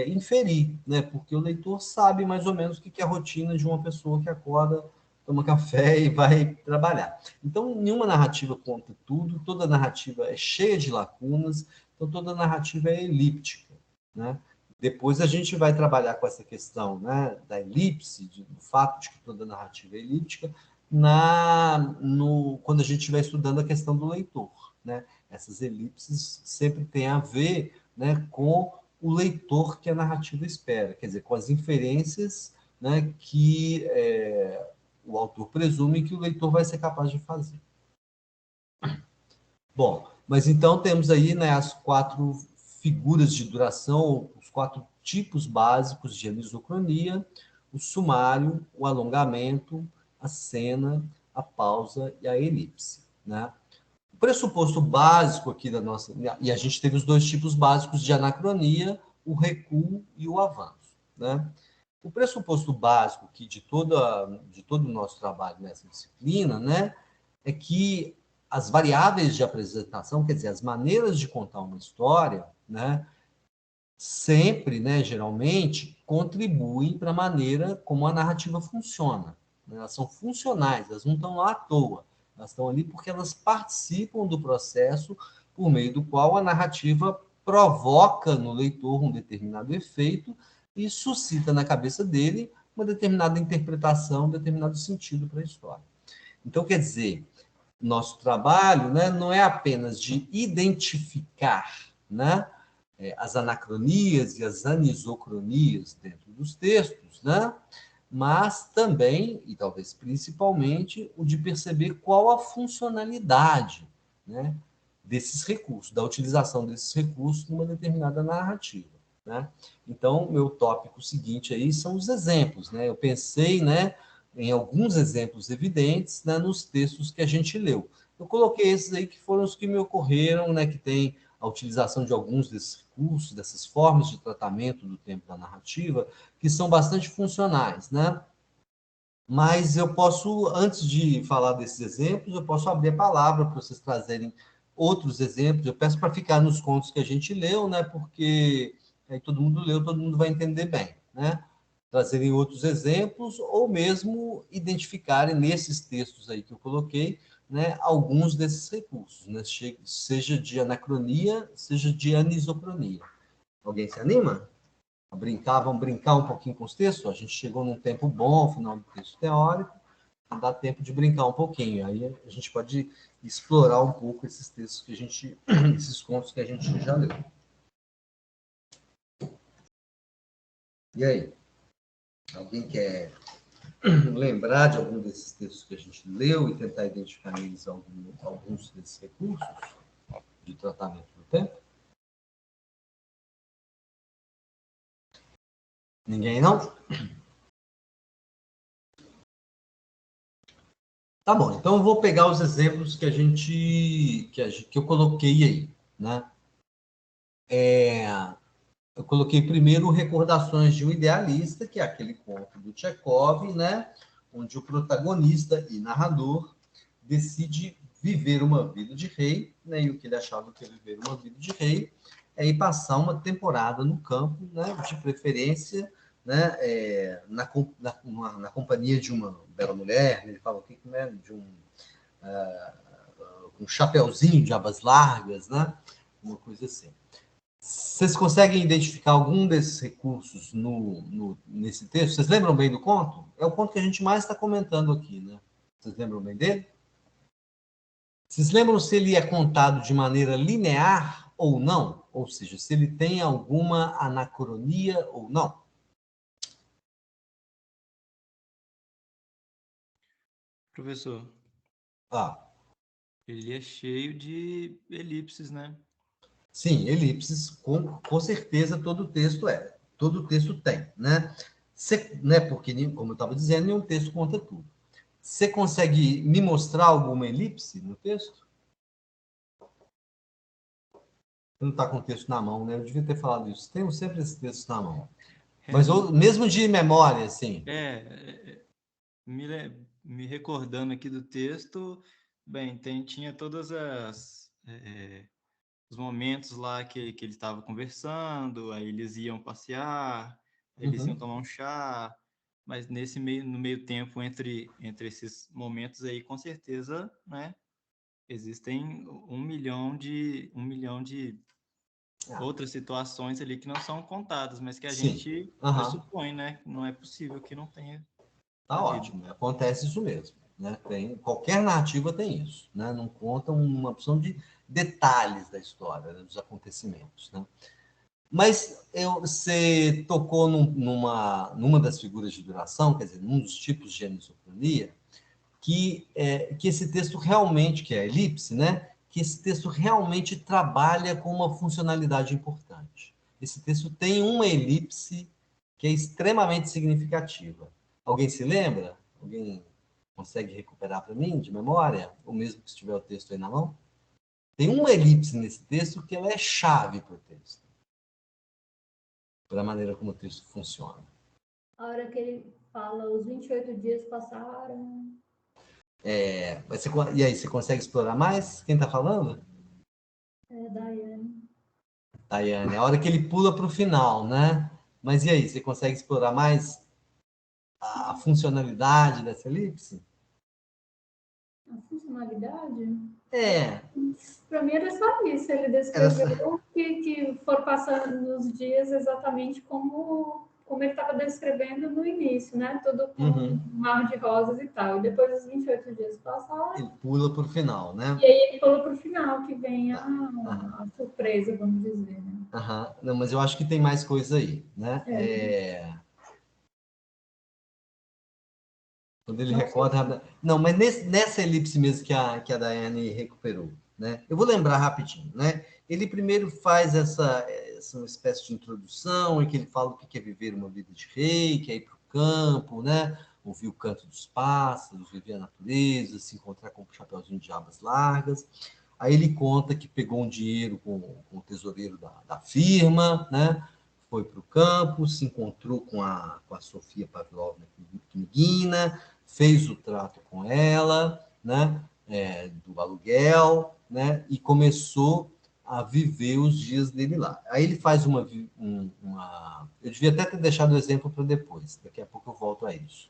inferir, né? Porque o leitor sabe mais ou menos o que é a rotina de uma pessoa que acorda, toma café e vai trabalhar. Então, nenhuma narrativa conta tudo, toda narrativa é cheia de lacunas, então toda narrativa é elíptica, né? Depois a gente vai trabalhar com essa questão, né, da elipse, do fato de que toda narrativa é elíptica, quando a gente estiver estudando a questão do leitor. Né? Essas elipses sempre têm a ver, né, com o leitor que a narrativa espera, quer dizer, com as inferências, né, que o autor presume que o leitor vai ser capaz de fazer. Bom, mas então temos aí, né, as 4 figuras de duração, os 4 tipos básicos de anisocronia: o sumário, o alongamento, a cena, a pausa e a elipse. Né? O pressuposto básico aqui da nossa... E a gente teve os 2 tipos básicos de anacronia, o recuo e o avanço. Né? O pressuposto básico aqui de todo o nosso trabalho nessa disciplina, né, é que as variáveis de apresentação, quer dizer, as maneiras de contar uma história, né, sempre, né, geralmente, contribuem para a maneira como a narrativa funciona. Né? Elas são funcionais, elas não estão lá à toa. Elas estão ali porque elas participam do processo por meio do qual a narrativa provoca no leitor um determinado efeito e suscita na cabeça dele uma determinada interpretação, um determinado sentido para a história. Então, quer dizer, nosso trabalho, né, não é apenas de identificar, né, as anacronias e as anisocronias dentro dos textos, né, mas também, e talvez principalmente, o de perceber qual a funcionalidade, né, desses recursos, da utilização desses recursos numa determinada narrativa. Né? Então, meu tópico seguinte aí são os exemplos. Né? Eu pensei, né, em alguns exemplos evidentes, né, nos textos que a gente leu. Eu coloquei esses aí que foram os que me ocorreram, né, que tem a utilização de alguns desses recursos, dessas formas de tratamento do tempo da narrativa, que são bastante funcionais. Né? Mas eu posso, antes de falar desses exemplos, eu posso abrir a palavra para vocês trazerem outros exemplos. Eu peço para ficar nos contos que a gente leu, né? Porque aí todo mundo leu, todo mundo vai entender bem, né? Trazerem outros exemplos ou mesmo identificarem nesses textos aí que eu coloquei, né, alguns desses recursos, né? Seja de anacronia, seja de anisocronia. Alguém se anima? Vamos brincar um pouquinho com os textos? A gente chegou num tempo bom, final do texto teórico, dá tempo de brincar um pouquinho. Aí a gente pode explorar um pouco esses textos que a gente, esses contos que a gente já leu. E aí? Alguém quer lembrar de algum desses textos que a gente leu e tentar identificar neles alguns desses recursos de tratamento do tempo? Ninguém não? Tá bom, então eu vou pegar os exemplos que eu coloquei aí, né? Eu coloquei primeiro Recordações de um Idealista, que é aquele conto do Tchekov, né? Onde o protagonista e narrador decide viver uma vida de rei, né? E o que ele achava que é viver uma vida de rei é ir passar uma temporada no campo, né? De preferência, né? Na companhia de uma bela mulher, ele fala aqui, né? De um chapeuzinho de abas largas, né? uma coisa assim. Vocês conseguem identificar algum desses recursos nesse texto? Vocês lembram bem do conto? É o conto que a gente mais está comentando aqui, né? Vocês lembram bem dele? Vocês lembram se ele é contado de maneira linear ou não? Ou seja, se ele tem alguma anacronia ou não? Professor, Ah, ele é cheio de elipses, né? sim, elipses, com certeza todo texto é. Todo texto tem, né? Né? Porque, como eu estava dizendo, nenhum texto conta tudo. Você consegue me mostrar alguma elipse no texto? Você não está com o texto na mão, né? Eu devia ter falado isso. Tenho sempre esse texto na mão. Mas mesmo de memória, assim. Me recordando aqui do texto, bem, tinha todas os momentos lá que eles estavam conversando, aí eles iam passear, aí eles iam tomar um chá, mas no meio tempo entre esses momentos aí, com certeza, né, existem um milhão de outras situações ali que não são contadas, mas que a Sim. gente pressupõe, né, não é possível que não tenha Tá havido. ótimo, acontece isso mesmo. Né? Qualquer narrativa tem isso, né? Não conta uma opção de detalhes da história, né? Dos acontecimentos. Né? Mas você tocou numa das figuras de duração, quer dizer, num dos tipos de anisoconia, que esse texto realmente, que é a elipse, né? Que esse texto realmente trabalha com uma funcionalidade importante. Esse texto tem uma elipse que é extremamente significativa. Alguém se lembra? Alguém consegue recuperar para mim, de memória? Ou mesmo que se tiver o texto aí na mão? Tem uma elipse nesse texto que ela é chave para o texto. Para a maneira como o texto funciona. A hora que ele fala, os 28 dias passaram. E aí, você consegue explorar mais? Quem está falando? É, Daiane. Daiane. A hora que ele pula para o final, né? Mas e aí, você consegue explorar mais a funcionalidade dessa elipse? A funcionalidade? É. Para mim era só isso. Ele descreveu que foram passando nos dias exatamente como ele estava descrevendo no início, né? Tudo com um mar de rosas e tal. E depois os 28 dias passaram. Ele pula para o final, né? E aí ele pula para o final, que vem a surpresa, vamos dizer. Né? Não, mas eu acho que tem mais coisa aí, né? Quando ele recorda... Não, mas nessa elipse mesmo que a Daiane recuperou, né? Eu vou lembrar rapidinho, né? Ele primeiro faz essa uma espécie de introdução em que ele fala o que é viver uma vida de rei, que é ir para o campo, né? Ouvir o canto dos pássaros, viver a natureza, se encontrar com o chapeuzinho de abas largas. Aí ele conta que pegou um dinheiro com o tesoureiro da firma, né? Foi para o campo, se encontrou com a Sofia Pavlovna Knigina, fez o trato com ela, né? Do aluguel, né? E começou a viver os dias dele lá. Aí ele faz uma... Eu devia até ter deixado o exemplo para depois, daqui a pouco eu volto a isso.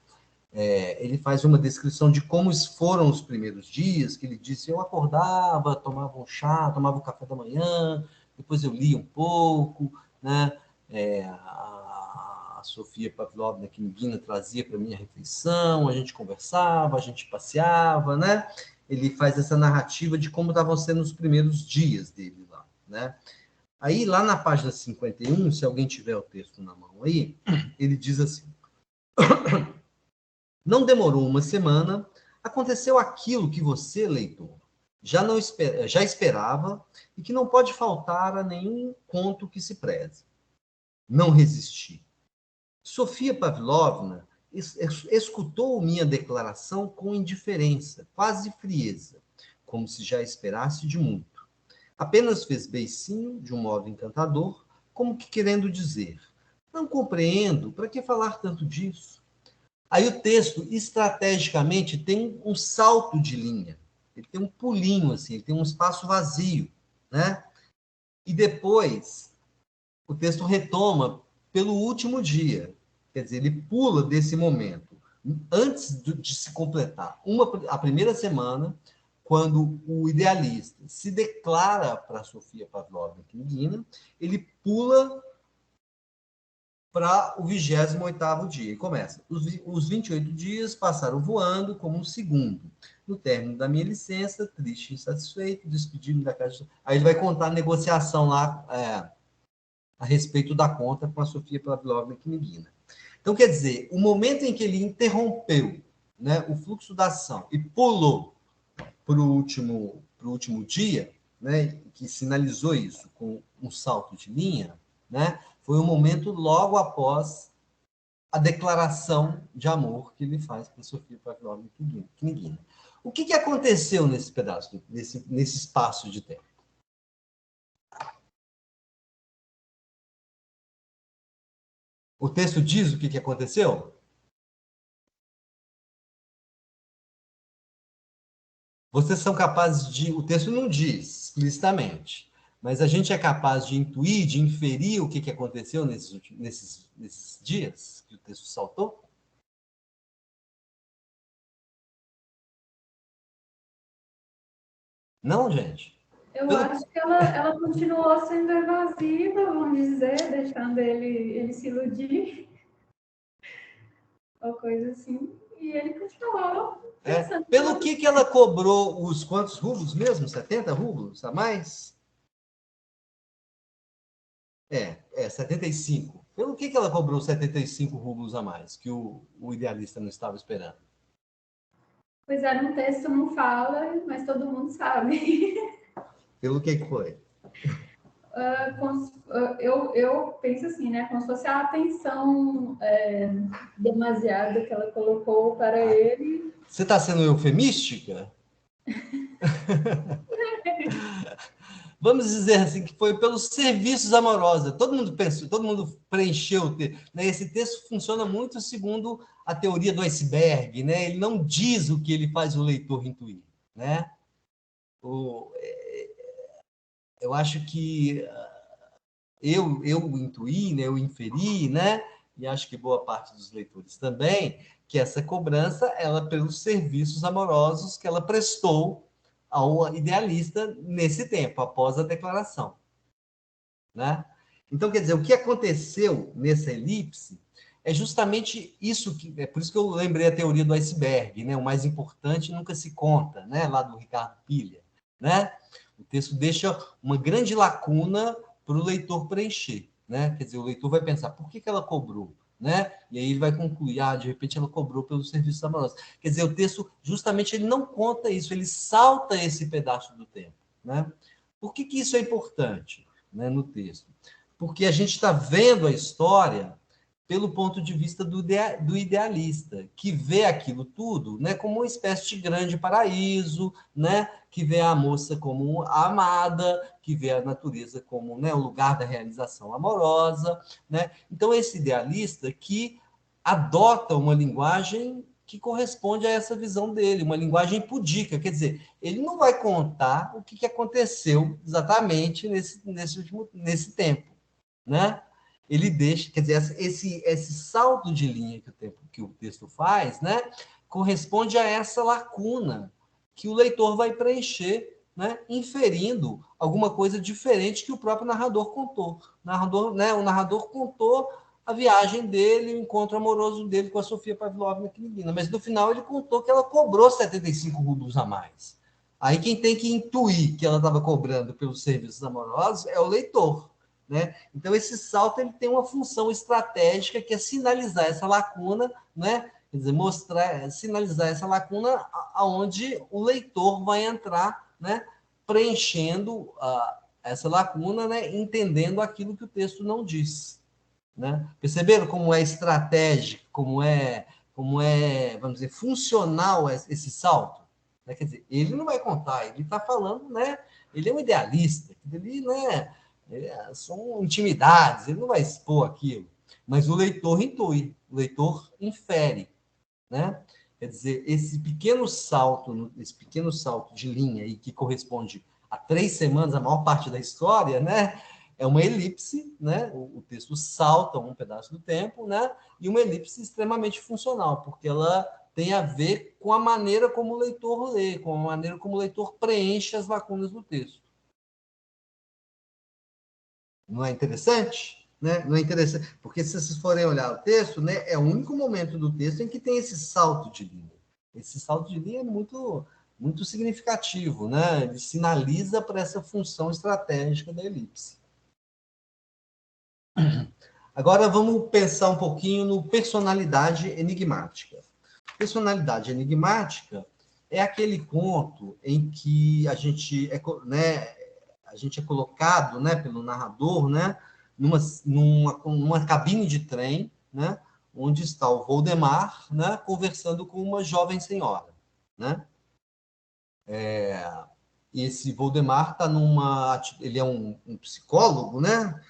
Ele faz uma descrição de como foram os primeiros dias, que ele disse, eu acordava, tomava um chá, tomava o café da manhã, depois eu lia um pouco, né? A Sofia Pavlovna Knigina trazia para mim a refeição, a gente conversava, a gente passeava, né? Ele faz essa narrativa de como estavam sendo os primeiros dias dele lá, né? Aí, lá na página 51, se alguém tiver o texto na mão aí, ele diz assim, não demorou uma semana, aconteceu aquilo que você, leitor, já esperava e que não pode faltar a nenhum conto que se preze. Não resisti. Sofia Pavlovna escutou minha declaração com indiferença, quase frieza, como se já esperasse de muito. Apenas fez beicinho, de um modo encantador, como que querendo dizer, não compreendo, para que falar tanto disso? Aí o texto, estrategicamente, tem um salto de linha. Ele tem um pulinho, assim, ele tem um espaço vazio, né? E depois, o texto retoma pelo último dia. Quer dizer, ele pula desse momento. Antes de se completar a primeira semana, quando o idealista se declara para Sofia Pavlovna Knighina, ele pula para o 28º dia. E começa. Os 28 dias passaram voando como um segundo. No término da minha licença, triste e insatisfeito, despedi-me da casa. Aí ele vai contar a negociação lá a respeito da conta com a Sofia Pavlovna Knighina. Então, quer dizer, o momento em que ele interrompeu, né, o fluxo da ação e pulou para o último dia, né, que sinalizou isso com um salto de linha, né, foi um momento logo após a declaração de amor que ele faz para Sofia Pavlovna Knighina. O que aconteceu nesse pedaço, nesse espaço de tempo? O texto diz o que aconteceu? Vocês são capazes de... O texto não diz explicitamente, mas a gente é capaz de intuir, de inferir o que aconteceu nesses dias que o texto saltou? Não, gente? Eu acho que ela continuou sendo evasiva, vamos dizer, deixando ele se iludir, ou coisa assim, e ele continuou pensando. Pelo que ela cobrou os quantos rublos mesmo? 70 rublos a mais? 75. Pelo que ela cobrou 75 rublos a mais, que o idealista não estava esperando? Pois é, no texto não fala, mas todo mundo sabe. Pelo que foi? Eu penso assim, né? Como se fosse a atenção demasiada que ela colocou para ele. Você está sendo eufemística? Vamos dizer assim, que foi pelos serviços amorosos. Todo mundo pensou, todo mundo preencheu o texto. Né? Esse texto funciona muito segundo a teoria do iceberg, né? Ele não diz o que ele faz o leitor intuir, né? Eu acho que eu intuí, né? Eu inferi, né? E acho que boa parte dos leitores também, que essa cobrança, ela pelos serviços amorosos que ela prestou ao idealista nesse tempo, após a declaração. Né? Então, quer dizer, o que aconteceu nessa elipse é justamente isso, é por isso que eu lembrei a teoria do iceberg, né? O mais importante nunca se conta, né? Lá do Ricardo Pilha. Né? O texto deixa uma grande lacuna para o leitor preencher. Né? Quer dizer, o leitor vai pensar, por que ela cobrou? Né? E aí ele vai concluir, de repente ela cobrou pelos serviços amorosos. Quer dizer, o texto, justamente, ele não conta isso, ele salta esse pedaço do tempo. Né? Por que isso é importante, né, no texto? Porque a gente está vendo a história pelo ponto de vista do idealista, que vê aquilo tudo, né, como uma espécie de grande paraíso, né, que vê a moça como a amada, que vê a natureza como, né, o lugar da realização amorosa. Né? Então, esse idealista que adota uma linguagem que corresponde a essa visão dele, uma linguagem pudica, quer dizer, ele não vai contar o que aconteceu exatamente nesse tempo, né? Ele deixa, quer dizer, esse salto de linha que o texto faz, né, corresponde a essa lacuna que o leitor vai preencher, né, inferindo alguma coisa diferente que o próprio narrador contou. O narrador contou a viagem dele, o encontro amoroso dele com a Sofia Pavlovna Knighina, mas no final ele contou que ela cobrou 75 rublos a mais. Aí quem tem que intuir que ela estava cobrando pelos serviços amorosos é o leitor. Né? Então, esse salto ele tem uma função estratégica que é sinalizar essa lacuna, né? Quer dizer, sinalizar essa lacuna aonde o leitor vai entrar, né? Preenchendo essa lacuna, né? Entendendo aquilo que o texto não diz. Né? Perceberam como é estratégico, como é, vamos dizer, funcional esse salto? Né? Quer dizer, ele não vai contar, ele está falando, né? Ele é um idealista, ele, né? São intimidades, ele não vai expor aquilo, mas o leitor intui, o leitor infere, né? Quer dizer, esse pequeno salto de linha aí que corresponde a 3 semanas, a maior parte da história, né? É uma elipse, né? O texto salta um pedaço do tempo, né? E uma elipse extremamente funcional, porque ela tem a ver com a maneira como o leitor lê, com a maneira como o leitor preenche as lacunas do texto. Não é interessante? Né? Não é interessante? Porque se vocês forem olhar o texto, né, é o único momento do texto em que tem esse salto de linha. Esse salto de linha é muito, muito significativo, né? Ele sinaliza para essa função estratégica da elipse. Agora vamos pensar um pouquinho no personalidade enigmática. Personalidade enigmática é aquele conto em que a gente é colocado, né, pelo narrador, né, numa cabine de trem, né, onde está o Voldemar, né, conversando com uma jovem senhora, né? Esse Voldemar ele é um psicólogo, né?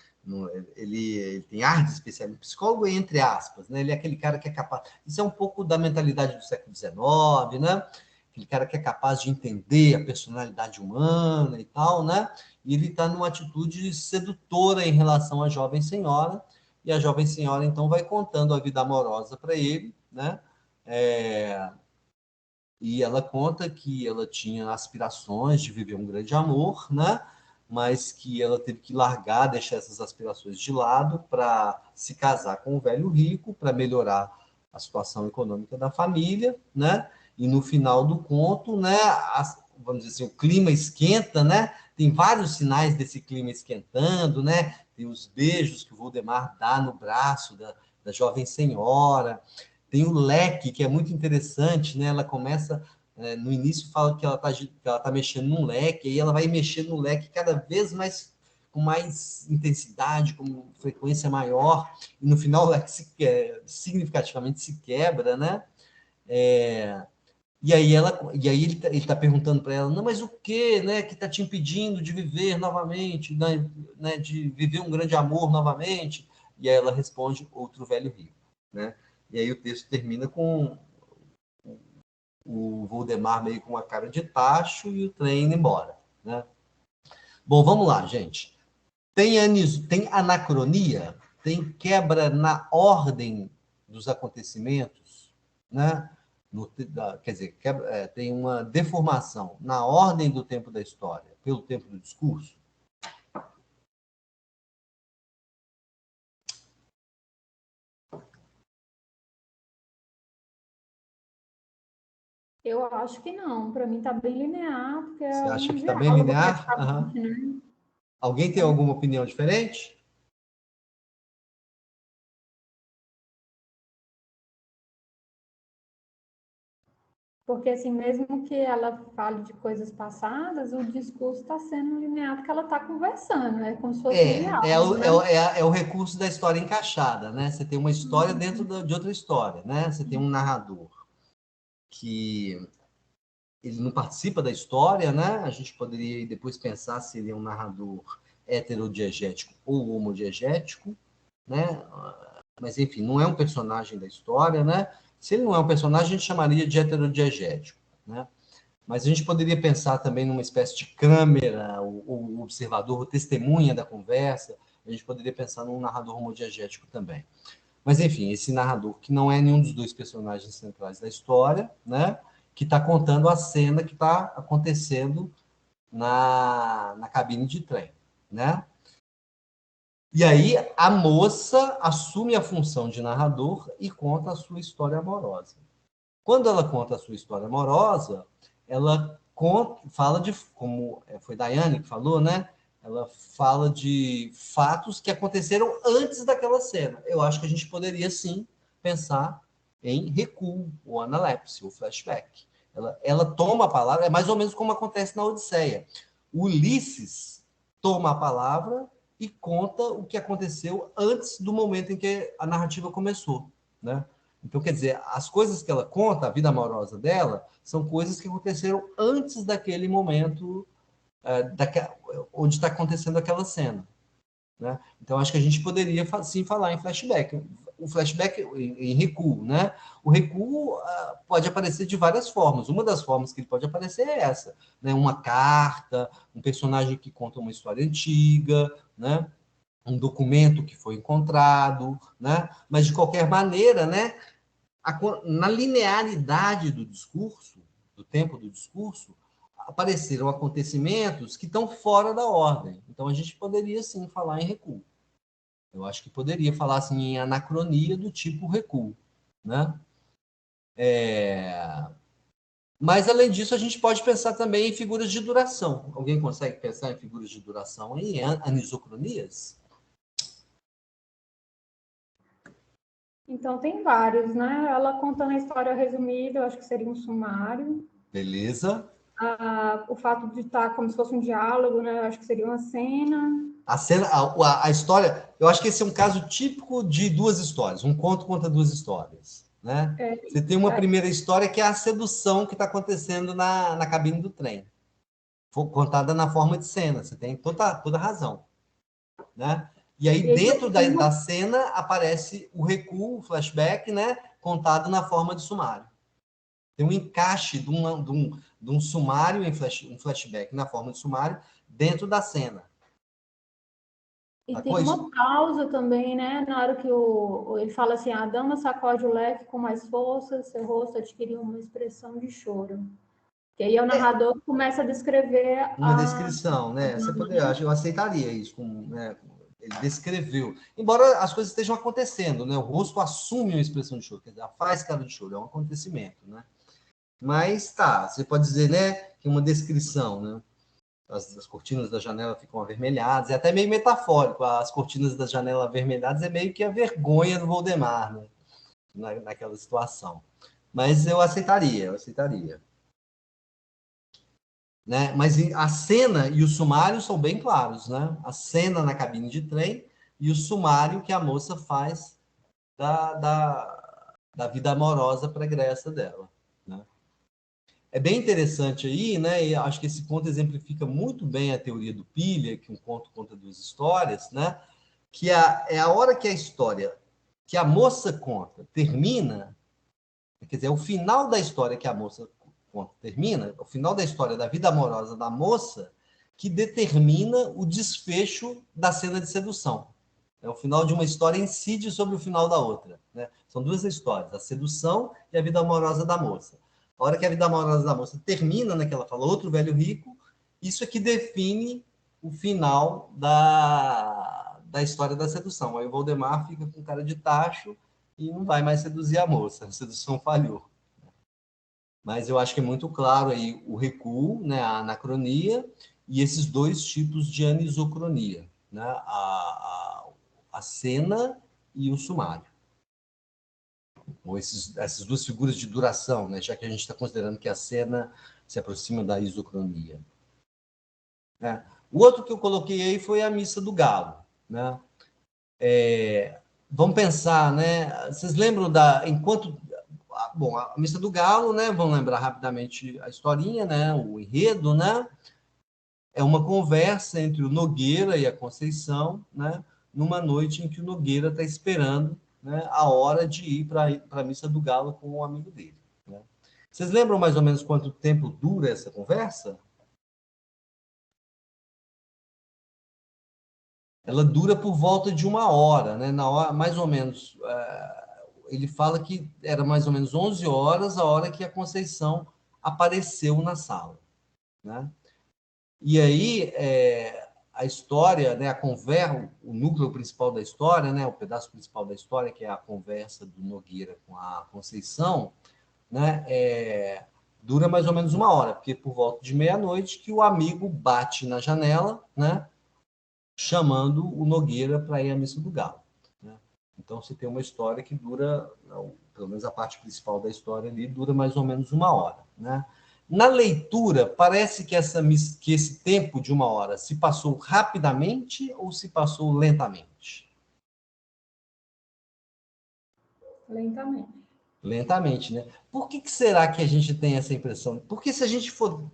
Ele tem ar de especial psicólogo, entre aspas, né? Ele é aquele cara que é capaz. Isso é um pouco da mentalidade do século XIX, né? Aquele cara que é capaz de entender a personalidade humana e tal, né? E ele está numa atitude sedutora em relação à jovem senhora, e a jovem senhora então vai contando a vida amorosa para ele, né? E ela conta que ela tinha aspirações de viver um grande amor, né? Mas que ela teve que largar, deixar essas aspirações de lado para se casar com um velho rico, para melhorar a situação econômica da família, né? E no final do conto, né, vamos dizer assim, o clima esquenta, né? Tem vários sinais desse clima esquentando, né? Tem os beijos que o Voldemar dá no braço da jovem senhora. Tem o leque, que é muito interessante, né? Ela começa, no início fala que ela tá mexendo num leque, e ela vai mexendo no leque cada vez mais, com mais intensidade, com frequência maior, e no final o leque significativamente se quebra, né? E aí ele tá perguntando para ela, não, mas o que, né, que está te impedindo de viver novamente, né, de viver um grande amor novamente? E aí ela responde, outro velho rico, né? E aí o texto termina com o Voldemar meio com uma cara de tacho e o trem indo embora, né? Bom, vamos lá, gente. Tem anacronia, tem quebra na ordem dos acontecimentos, né? Quer dizer, tem uma deformação na ordem do tempo da história, pelo tempo do discurso. Eu acho que não. Para mim está bem linear, porque é Você acha um que está bem diálogo linear? praticamente, né? Alguém tem alguma opinião diferente? Porque, assim, mesmo que ela fale de coisas passadas, o discurso está sendo linear porque ela está conversando, é como se fosse um diálogo, né? É o recurso da história encaixada, né? Você tem uma história dentro de outra história, né? Você tem um narrador que ele não participa da história, né? A gente poderia depois pensar se ele é um narrador heterodiegético ou homodiegético, né? Mas, enfim, não é um personagem da história, né? Se ele não é um personagem, a gente chamaria de heterodiegético, né? Mas a gente poderia pensar também numa espécie de câmera, o observador, o testemunha da conversa. A gente poderia pensar num narrador homodiegético também. Mas, enfim, esse narrador que não é nenhum dos dois personagens centrais da história, né? Que está contando a cena que está acontecendo na cabine de trem, né? E aí a moça assume a função de narrador e conta a sua história amorosa. Quando ela conta a sua história amorosa, ela fala de, como foi Daiane que falou, né? Ela fala de fatos que aconteceram antes daquela cena. Eu acho que a gente poderia, sim, pensar em recuo, ou analepse, ou flashback. Ela toma a palavra, é mais ou menos como acontece na Odisseia. O Ulisses toma a palavra e conta o que aconteceu antes do momento em que a narrativa começou, né? Então, quer dizer, as coisas que ela conta, a vida amorosa dela, são coisas que aconteceram antes daquele momento onde está acontecendo aquela cena, né? Então, acho que a gente poderia, sim, falar em flashback. O flashback em recuo, né? O recuo pode aparecer de várias formas. Uma das formas que ele pode aparecer é essa, né? Uma carta, um personagem que conta uma história antiga, né? Um documento que foi encontrado, né? Mas, de qualquer maneira, né? na linearidade do discurso, do tempo do discurso, apareceram acontecimentos que estão fora da ordem. Então, a gente poderia, sim, falar em recuo. Eu acho que poderia falar assim, em anacronia do tipo recuo. Né? Mas, além disso, a gente pode pensar também em figuras de duração. Alguém consegue pensar em figuras de duração aí, em anisocronias? Então, tem vários, né? Ela contando a história resumida, eu acho que seria um sumário. Beleza. O fato de estar como se fosse um diálogo, né? Eu acho que seria uma cena. A história, eu acho que esse é um caso típico de duas histórias. Um conto conta duas histórias. Né? Você tem uma primeira história que é a sedução que está acontecendo na cabine do trem. Contada na forma de cena. Você tem toda a razão. Né? E aí, dentro da cena, aparece o recuo, o flashback, né? Contado na forma de sumário. Tem um encaixe de um sumário, um flashback na forma de sumário, dentro da cena. E tem uma pausa também, né? Na hora que ele fala assim, a dama sacode o leque com mais força, seu rosto adquiriu uma expressão de choro. E aí o narrador começa a descrever uma descrição, né? Você poderia, eu aceitaria isso, né? Ele descreveu. Embora as coisas estejam acontecendo, né? O rosto assume uma expressão de choro, quer dizer, faz cara de choro, é um acontecimento, né? Mas tá, você pode dizer, né, que uma descrição, né? As cortinas da janela ficam avermelhadas, é até meio metafórico. As cortinas da janela avermelhadas é meio que a vergonha do Voldemar, né? Naquela situação. Mas eu aceitaria. Né? Mas a cena e o sumário são bem claros, né? A cena na cabine de trem e o sumário que a moça faz da vida amorosa pregressa dela, né? É bem interessante aí, né? E acho que esse conto exemplifica muito bem a teoria do Pilha, que um conto conta duas histórias, né? Que é a hora que a história que a moça conta termina, quer dizer, é o final da história que a moça conta termina, o final da história da vida amorosa da moça, que determina o desfecho da cena de sedução. É o final de uma história incide sobre o final da outra. Né? São duas histórias, a sedução e a vida amorosa da moça. A hora que a vida amorosa da moça termina, né, que ela fala outro velho rico, isso é que define o final da história da sedução. Aí o Voldemar fica com cara de tacho e não vai mais seduzir a moça. A sedução falhou. Mas eu acho que é muito claro aí o recuo, né, a anacronia e esses dois tipos de anisocronia, né, a cena e o sumário. Ou essas duas figuras de duração, né, já que a gente está considerando que a cena se aproxima da isocronia. Né? O outro que eu coloquei aí foi a Missa do Galo. Né? Vamos pensar, né? Vocês lembram enquanto... Bom, a Missa do Galo, né? Vamos lembrar rapidamente a historinha, né? O enredo, né? É uma conversa entre o Nogueira e a Conceição, né? Numa noite em que o Nogueira está esperando, né, a hora de ir para a Missa do Galo com um amigo dele. Né? Vocês lembram mais ou menos quanto tempo dura essa conversa? Ela dura por volta de 1 hora, né? Na hora, mais ou menos, ele fala que era mais ou menos 11 horas a hora que a Conceição apareceu na sala. Né? E aí, a história, né, a conversa, o núcleo principal da história, né, o pedaço principal da história, que é a conversa do Nogueira com a Conceição, né, dura mais ou menos 1 hora, porque por volta de meia-noite que o amigo bate na janela, né, chamando o Nogueira para ir à Missa do Galo. Né? Então, você tem uma história que dura, pelo menos a parte principal da história ali, dura mais ou menos 1 hora. Né? Na leitura, parece que esse tempo de 1 hora se passou rapidamente ou se passou lentamente? Lentamente. Lentamente, né? Por que será que a gente tem essa impressão? Porque se a gente for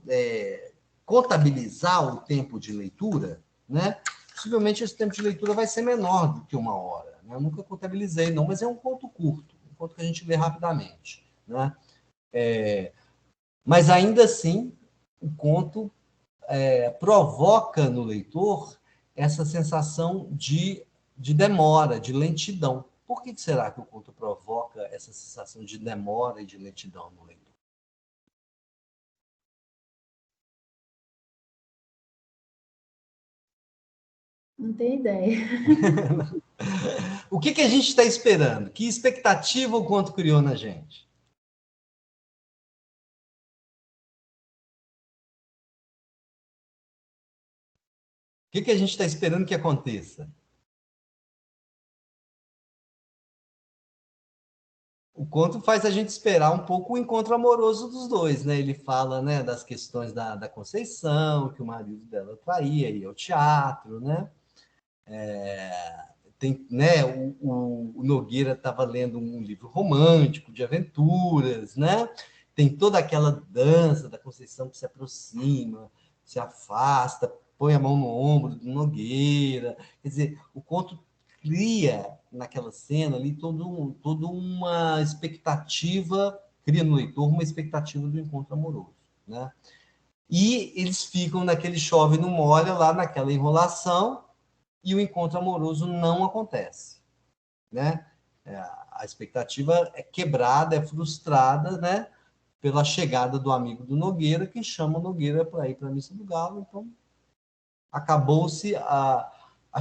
contabilizar o tempo de leitura, né? Possivelmente esse tempo de leitura vai ser menor do que 1 hora. Né? Eu nunca contabilizei, não, mas é um conto curto, um conto que a gente lê rapidamente. Né? Mas ainda assim, o conto provoca no leitor essa sensação de demora, de lentidão. Por que será que o conto provoca essa sensação de demora e de lentidão no leitor? Não tenho ideia. O que a gente está esperando? Que expectativa o conto criou na gente? O que a gente está esperando que aconteça? O conto faz a gente esperar um pouco o encontro amoroso dos dois, né? Ele fala, né, das questões da Conceição, que o marido dela traía, ia ao teatro, né? Tem, né, o Nogueira estava lendo um livro romântico, de aventuras, né? Tem toda aquela dança da Conceição que se aproxima, se afasta, põe a mão no ombro do Nogueira. Quer dizer, o conto cria naquela cena ali toda uma expectativa, cria no leitor uma expectativa do encontro amoroso, né? E eles ficam naquele chove não molha, lá naquela enrolação, e o encontro amoroso não acontece, né? A expectativa é quebrada, é frustrada, né? Pela chegada do amigo do Nogueira, que chama o Nogueira para ir para a Missa do Galo. Então, acabou-se a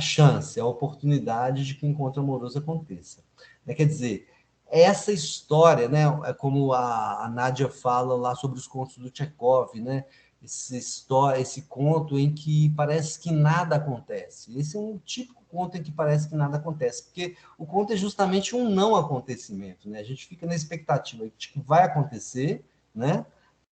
chance, a oportunidade de que o encontro amoroso aconteça. Quer dizer, essa história, né, é como a Nádia fala lá sobre os contos do Tchekov, né? Esse conto em que parece que nada acontece. Esse é um típico conto em que parece que nada acontece, porque o conto é justamente um não acontecimento, né? A gente fica na expectativa de que vai acontecer, né?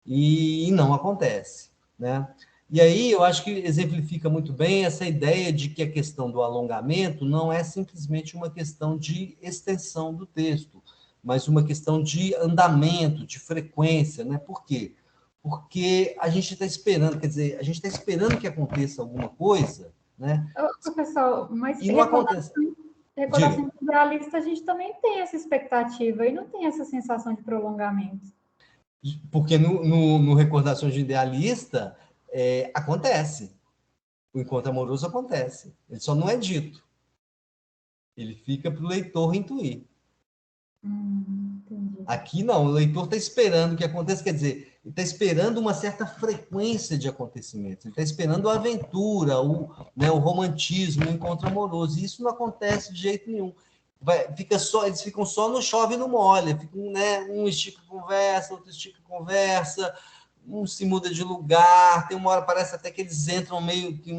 E não acontece, né? E aí eu acho que exemplifica muito bem essa ideia de que a questão do alongamento não é simplesmente uma questão de extensão do texto, mas uma questão de andamento, de frequência, né? Por quê? Porque a gente está esperando, quer dizer, a gente está esperando que aconteça alguma coisa, né? Pessoal, mas E não acontece. recordação idealista, a gente também tem essa expectativa e não tem essa sensação de prolongamento. Porque no Recordações de Idealista acontece. O encontro amoroso acontece. Ele só não é dito. Ele fica para o leitor intuir. Entendi. Aqui não, o leitor está esperando que aconteça, quer dizer, ele está esperando uma certa frequência de acontecimentos, ele está esperando a aventura, o romantismo, o encontro amoroso, e isso não acontece de jeito nenhum. Eles ficam só no chove e no molha, ficam, né, um estica conversa, outro estica conversa, um se muda de lugar, tem uma hora parece até que eles entram meio que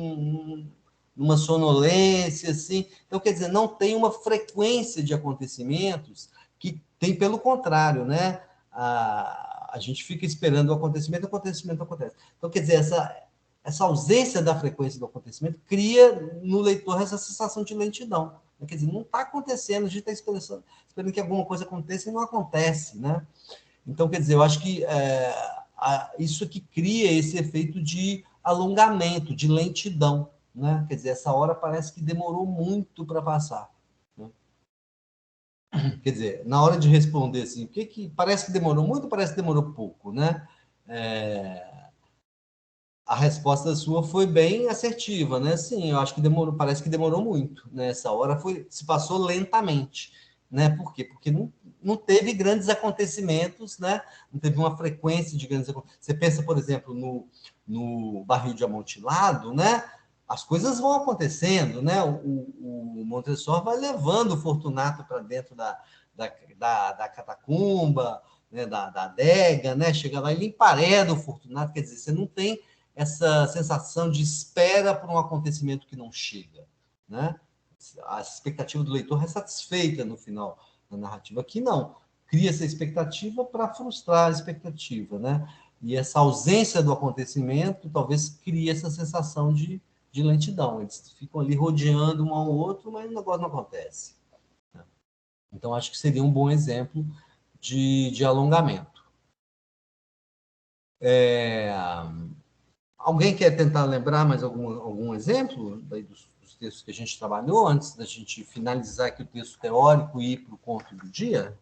numa sonolência, assim. Então, quer dizer, não tem uma frequência de acontecimentos que tem pelo contrário, né? A gente fica esperando o acontecimento acontece. Então, quer dizer, essa ausência da frequência do acontecimento cria no leitor essa sensação de lentidão. Quer dizer, não está acontecendo, a gente está esperando que alguma coisa aconteça e não acontece, né? Então, quer dizer, eu acho que isso que cria esse efeito de alongamento, de lentidão, né? Quer dizer, essa hora parece que demorou muito para passar. Né? Quer dizer, na hora de responder assim, o que parece que demorou muito, parece que demorou pouco, né? A resposta sua foi bem assertiva, né? Sim, eu acho que demorou, parece que demorou muito, né? Essa hora se passou lentamente, né? Por quê? Porque não teve grandes acontecimentos, né? Não teve uma frequência de grandes acontecimentos. Você pensa, por exemplo, no Barril de Amontilado, né? As coisas vão acontecendo, né? O Montresor vai levando o Fortunato para dentro da catacumba, né? da adega, né? Chega lá e ele empareda o Fortunato, quer dizer, você não tem essa sensação de espera por um acontecimento que não chega, né? A expectativa do leitor é satisfeita no final da narrativa. Aqui não. Cria essa expectativa para frustrar a expectativa, né? E essa ausência do acontecimento talvez crie essa sensação de lentidão. Eles ficam ali rodeando um ao outro, mas o negócio não acontece. Né? Então, acho que seria um bom exemplo de alongamento. Alguém quer tentar lembrar mais algum exemplo dos textos que a gente trabalhou, antes da gente finalizar aqui o texto teórico e ir para o conto do dia?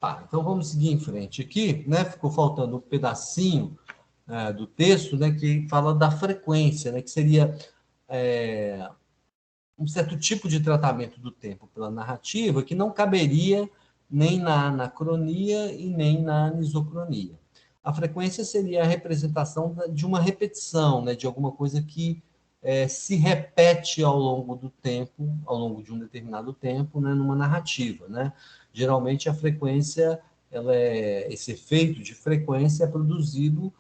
Tá, então vamos seguir em frente aqui, né? Ficou faltando um pedacinho do texto, né, que fala da frequência, né, que seria um certo tipo de tratamento do tempo pela narrativa que não caberia nem na anacronia e nem na anisocronia. A frequência seria a representação de uma repetição, né, de alguma coisa que se repete ao longo do tempo, ao longo de um determinado tempo, né, numa narrativa, né? Geralmente a frequência, esse efeito de frequência é produzido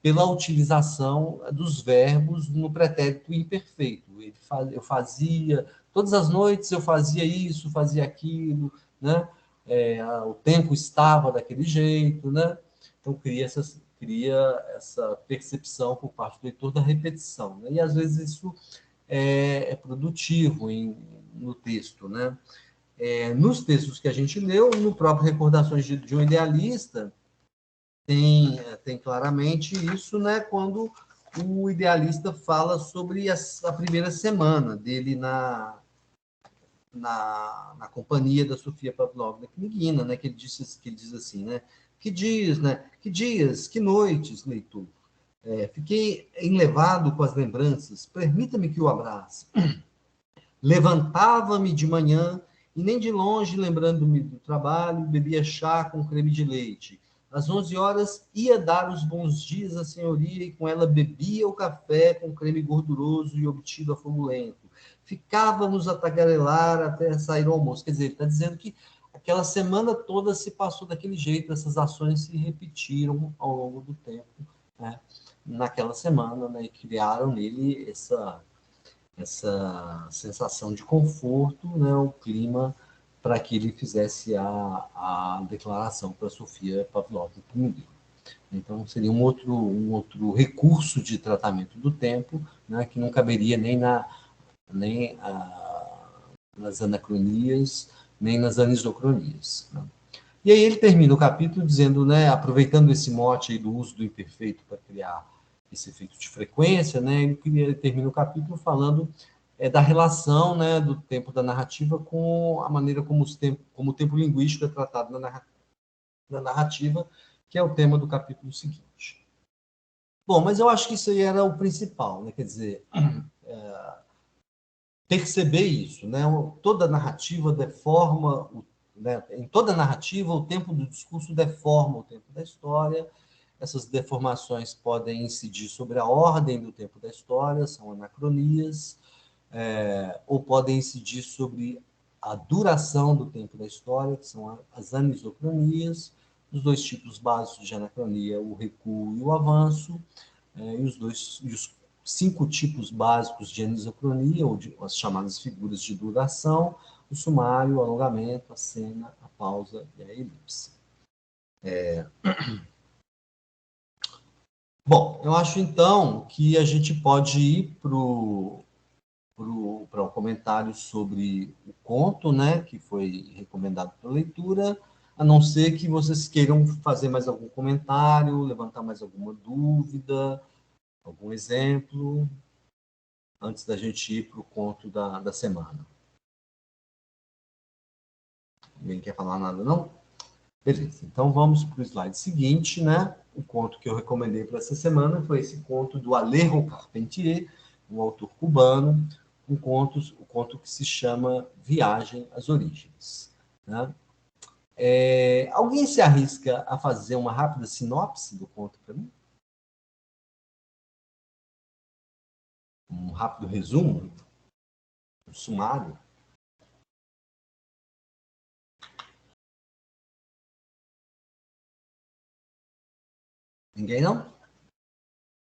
pela utilização dos verbos no pretérito imperfeito. Eu fazia, todas as noites eu fazia isso, fazia aquilo, né? O tempo estava daquele jeito, né? Então cria essa percepção por parte do leitor da repetição, né? E às vezes isso é produtivo no texto, né? Nos textos que a gente leu, no próprio Recordações de um Idealista, tem claramente isso, né, quando o idealista fala sobre a primeira semana dele na companhia da Sofia Pavlovna Kniguina, né, que ele diz assim, né, que dias, que noites, leitor, fiquei enlevado com as lembranças, permita-me que o abrace. Levantava-me de manhã e nem de longe, lembrando-me do trabalho, bebia chá com creme de leite. Às 11 horas, ia dar os bons dias à senhoria e com ela bebia o café com creme gorduroso e obtido a fogo lento. Ficávamos a tagarelar até sair ao almoço. Quer dizer, ele está dizendo que aquela semana toda se passou daquele jeito, essas ações se repetiram ao longo do tempo, né? Naquela semana, né? E criaram nele essa sensação de conforto, né, o clima para que ele fizesse a declaração para Sofia Pavlovna Kniguina. Então, seria um outro recurso de tratamento do tempo, né, que não caberia nem nas anacronias, nem nas anisocronias. Né? E aí ele termina o capítulo dizendo, né, aproveitando esse mote aí do uso do imperfeito para criar esse efeito de frequência, né, ele termina o capítulo falando da relação, né, do tempo da narrativa com a maneira como o tempo linguístico é tratado na narrativa, que é o tema do capítulo seguinte. Bom, mas eu acho que isso aí era o principal, né, quer dizer, perceber isso, né, toda narrativa deforma né, em toda narrativa, o tempo do discurso deforma o tempo da história. Essas deformações podem incidir sobre a ordem do tempo da história, são anacronias, ou podem incidir sobre a duração do tempo da história, que são as anisocronias, os dois tipos básicos de anacronia, o recuo e o avanço, e os 5 tipos básicos de anisocronia, ou as chamadas figuras de duração, o sumário, o alongamento, a cena, a pausa e a elipse. Bom, eu acho então que a gente pode ir para o comentário sobre o conto, né, que foi recomendado para leitura, a não ser que vocês queiram fazer mais algum comentário, levantar mais alguma dúvida, algum exemplo, antes da gente ir para o conto da semana. Ninguém quer falar nada, não? Beleza, então vamos para o slide seguinte, né? O conto que eu recomendei para essa semana foi esse conto do Alejo Carpentier, um autor cubano, o conto que se chama Viagem às Origens. Né? Alguém se arrisca a fazer uma rápida sinopse do conto para mim? Um rápido resumo? Um sumário? Ninguém não?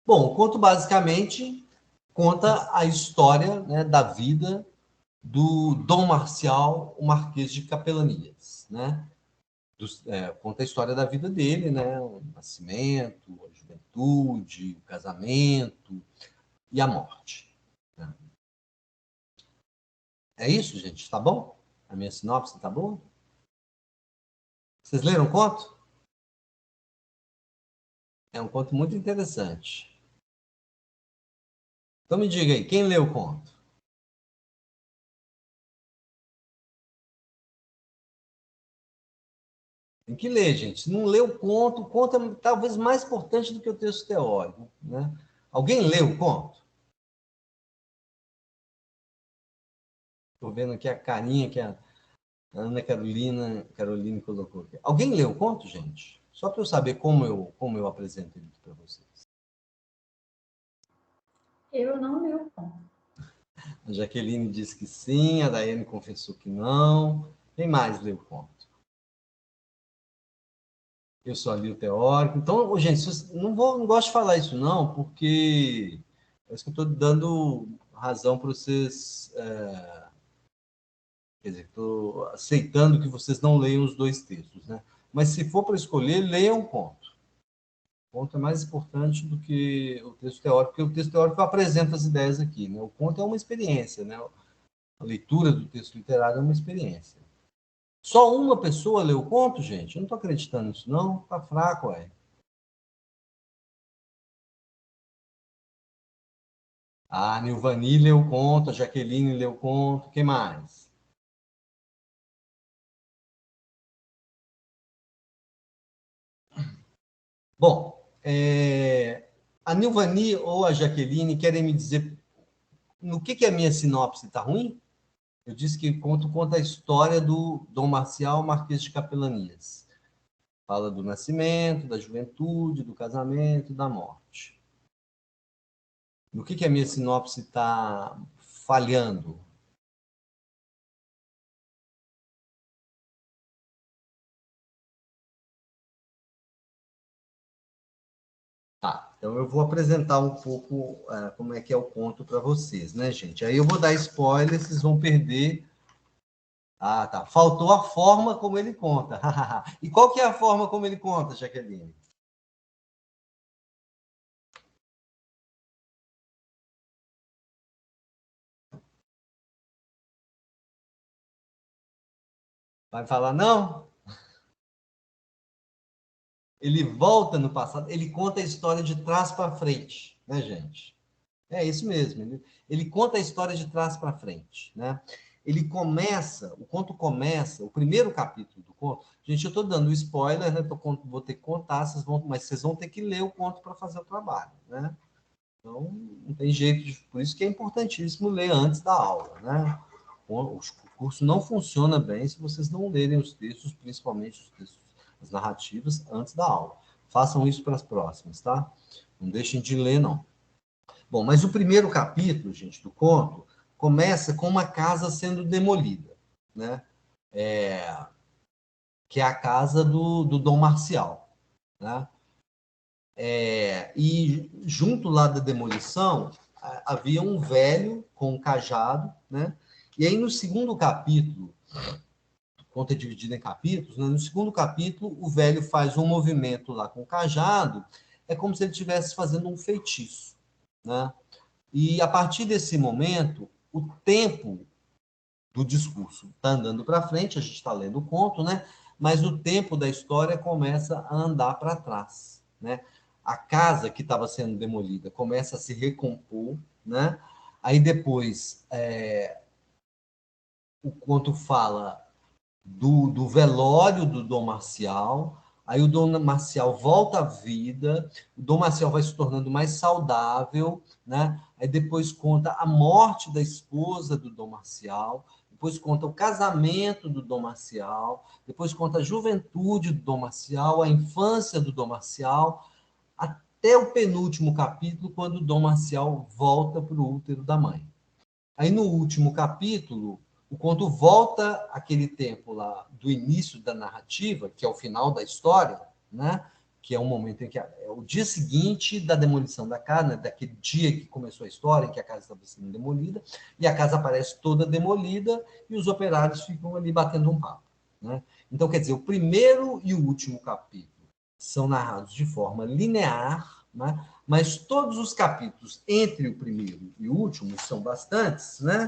Bom, o conto basicamente conta a história, né, da vida do Dom Marcial, o Marquês de Capelanias, né? Conta a história da vida dele, né? O nascimento, a juventude, o casamento e a morte. Né? É isso, gente? Tá bom? A minha sinopse tá boa? Vocês leram o conto? É um conto muito interessante. Então me diga aí, quem leu o conto? Tem que ler, gente. Se não lê o conto é talvez mais importante do que o texto teórico, né? Alguém leu o conto? Estou vendo aqui a carinha que a Ana Caroline colocou aqui. Alguém leu o conto, gente? Só para eu saber como eu apresento ele para vocês. Eu não li o conto. A Jaqueline disse que sim, a Daiane confessou que não. Quem mais leu o conto? Eu só li o teórico. Então, gente, não gosto de falar isso não, porque parece que eu estou dando razão para vocês... quer dizer, estou aceitando que vocês não leiam os dois textos, né? Mas se for para escolher, leiam o conto. O conto é mais importante do que o texto teórico, porque o texto teórico apresenta as ideias aqui, né? O conto é uma experiência, né? A leitura do texto literário é uma experiência. Só uma pessoa leu o conto, gente? Eu não estou acreditando nisso, não. Tá fraco, ué. A Nilvani leu o conto, a Jaqueline leu o conto. Quem mais? Bom, a Nilvani ou a Jaqueline querem me dizer no que a minha sinopse está ruim? Eu disse que conta a história do Dom Marcial Marquês de Capelanias. Fala do nascimento, da juventude, do casamento, da morte. No que a minha sinopse está falhando? Tá, então eu vou apresentar um pouco como é que é o conto para vocês, né, gente? Aí eu vou dar spoiler, vocês vão perder. Ah, tá. Faltou a forma como ele conta. E qual que é a forma como ele conta, Jaqueline? Vai falar não? Ele volta no passado, ele conta a história de trás para frente, né, gente? É isso mesmo. Ele conta a história de trás para frente, né? O conto começa, o primeiro capítulo do conto. Gente, eu estou dando spoiler, né? Vou ter que contar, mas vocês vão ter que ler o conto para fazer o trabalho, né? Então, não tem jeito, por isso que é importantíssimo ler antes da aula, né? O curso não funciona bem se vocês não lerem os textos, principalmente os textos, as narrativas, antes da aula. Façam isso para as próximas, tá? Não deixem de ler, não. Bom, mas o primeiro capítulo, gente, do conto, começa com uma casa sendo demolida, né? Que é a casa do Dom Marcial, né? E junto lá da demolição, havia um velho com um cajado, né? E aí no segundo capítulo, o conto é dividido em capítulos, né? No segundo capítulo, o velho faz um movimento lá com o cajado, é como se ele estivesse fazendo um feitiço, né? E a partir desse momento, o tempo do discurso está andando para frente, a gente está lendo o conto, né? Mas o tempo da história começa a andar para trás, né? A casa que estava sendo demolida começa a se recompor, né? Aí depois o conto fala do velório do Dom Marcial, aí o Dom Marcial volta à vida, o Dom Marcial vai se tornando mais saudável, né? Aí depois conta a morte da esposa do Dom Marcial, depois conta o casamento do Dom Marcial, depois conta a juventude do Dom Marcial, a infância do Dom Marcial, até o penúltimo capítulo, quando o Dom Marcial volta para o útero da mãe. Aí no último capítulo, o conto volta àquele tempo lá do início da narrativa, que é o final da história, né? Que é um momento em que é o dia seguinte da demolição da casa, né? Daquele dia que começou a história, em que a casa estava sendo demolida, e a casa aparece toda demolida e os operários ficam ali batendo um papo, né? Então, quer dizer, o primeiro e o último capítulo são narrados de forma linear, né? Mas todos os capítulos entre o primeiro e o último são bastantes, né?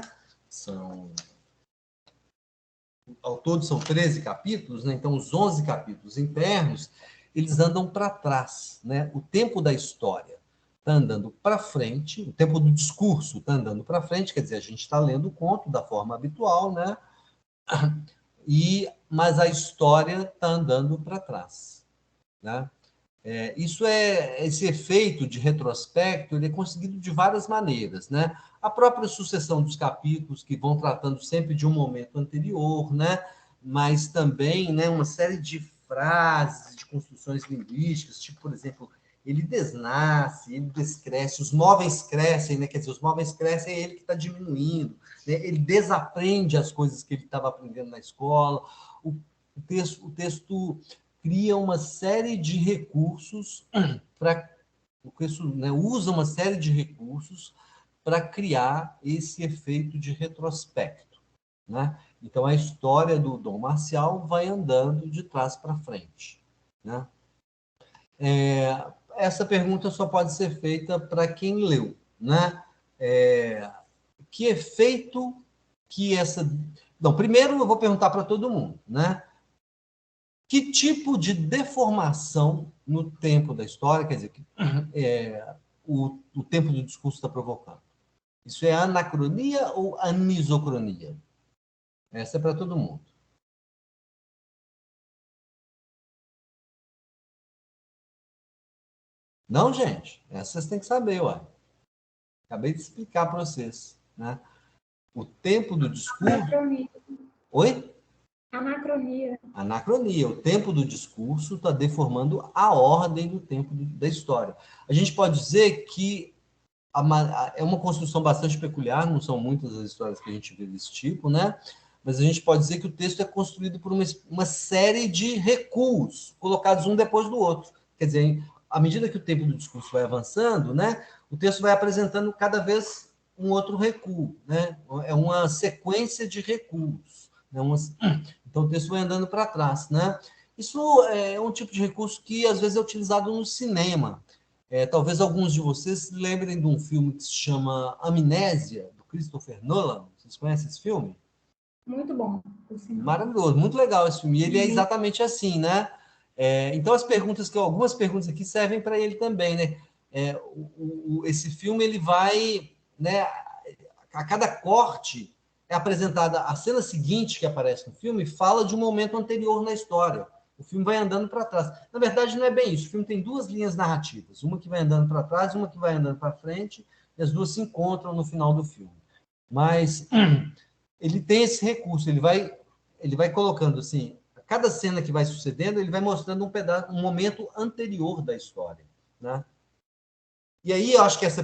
Ao todo são 13 capítulos, né? Então os 11 capítulos internos, eles andam para trás, né? O tempo da história está andando para frente, o tempo do discurso está andando para frente, quer dizer, a gente está lendo o conto da forma habitual, né? mas a história está andando para trás, né? Esse efeito de retrospecto, ele é conseguido de várias maneiras, né? A própria sucessão dos capítulos, que vão tratando sempre de um momento anterior, né? Mas também, né, uma série de frases, de construções linguísticas, tipo, por exemplo, ele desnasce, ele descresce, os móveis crescem, né? Quer dizer, os móveis crescem, é ele que está diminuindo, né? Ele desaprende as coisas que ele estava aprendendo na escola. O texto cria uma série de recursos para usa uma série de recursos para criar esse efeito de retrospecto, né? Então a história do Dom Marcial vai andando de trás para frente, né? Essa pergunta só pode ser feita para quem leu, né? Que efeito que essa... Não, primeiro eu vou perguntar para todo mundo, né? Que tipo de deformação no tempo da história, quer dizer, o tempo do discurso está provocando? Isso é anacronia ou anisocronia? Essa é para todo mundo. Não, gente, essa vocês têm que saber, ué. Acabei de explicar para vocês, né? O tempo do discurso... Anacronia. Oi? Anacronia. Anacronia. O tempo do discurso está deformando a ordem do tempo da história. A gente pode dizer que é uma construção bastante peculiar, não são muitas as histórias que a gente vê desse tipo, né? Mas a gente pode dizer que o texto é construído por uma série de recuos, colocados um depois do outro. Quer dizer, à medida que o tempo do discurso vai avançando, né, o texto vai apresentando cada vez um outro recuo, né? É uma sequência de recuos, né? Então o texto vai andando para trás, né? Isso é um tipo de recurso que às vezes é utilizado no cinema. Talvez alguns de vocês se lembrem de um filme que se chama Amnésia, do Christopher Nolan. Vocês conhecem esse filme? Muito bom. Maravilhoso, muito legal esse filme. E ele é exatamente assim, né? Então, algumas perguntas aqui servem para ele também, né? Esse filme, ele vai, né? A cada corte é apresentada a cena seguinte que aparece no filme, fala de um momento anterior na história. O filme vai andando para trás. Na verdade, não é bem isso. O filme tem duas linhas narrativas. Uma que vai andando para trás, uma que vai andando para frente, e as duas se encontram no final do filme. Mas ele tem esse recurso, ele vai colocando assim, a cada cena que vai sucedendo, ele vai mostrando um momento anterior da história, né? E aí eu acho que essa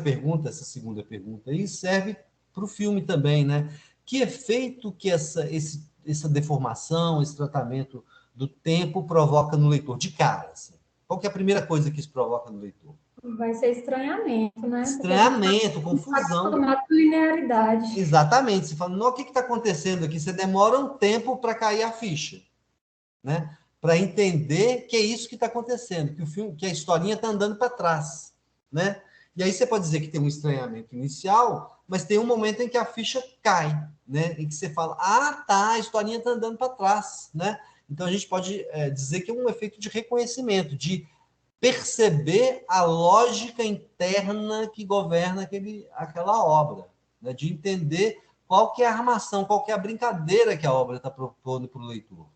segunda pergunta aí, serve para o filme também, né? Que efeito que essa deformação, esse tratamento do tempo provoca no leitor de cara? Assim? Qual que é a primeira coisa que isso provoca no leitor? Vai ser estranhamento, né? Estranhamento, confusão. Com linearidade. Exatamente. Você fala, não, o que está acontecendo aqui? Você demora um tempo para cair a ficha, né? Para entender que é isso que está acontecendo, que a historinha está andando para trás, né? E aí você pode dizer que tem um estranhamento inicial, mas tem um momento em que a ficha cai, né? Em que você fala, tá, a historinha está andando para trás, né? Então a gente pode dizer que é um efeito de reconhecimento, de perceber a lógica interna que governa aquela obra, né? De entender qual que é a armação, qual que é a brincadeira que a obra está propondo para o leitor,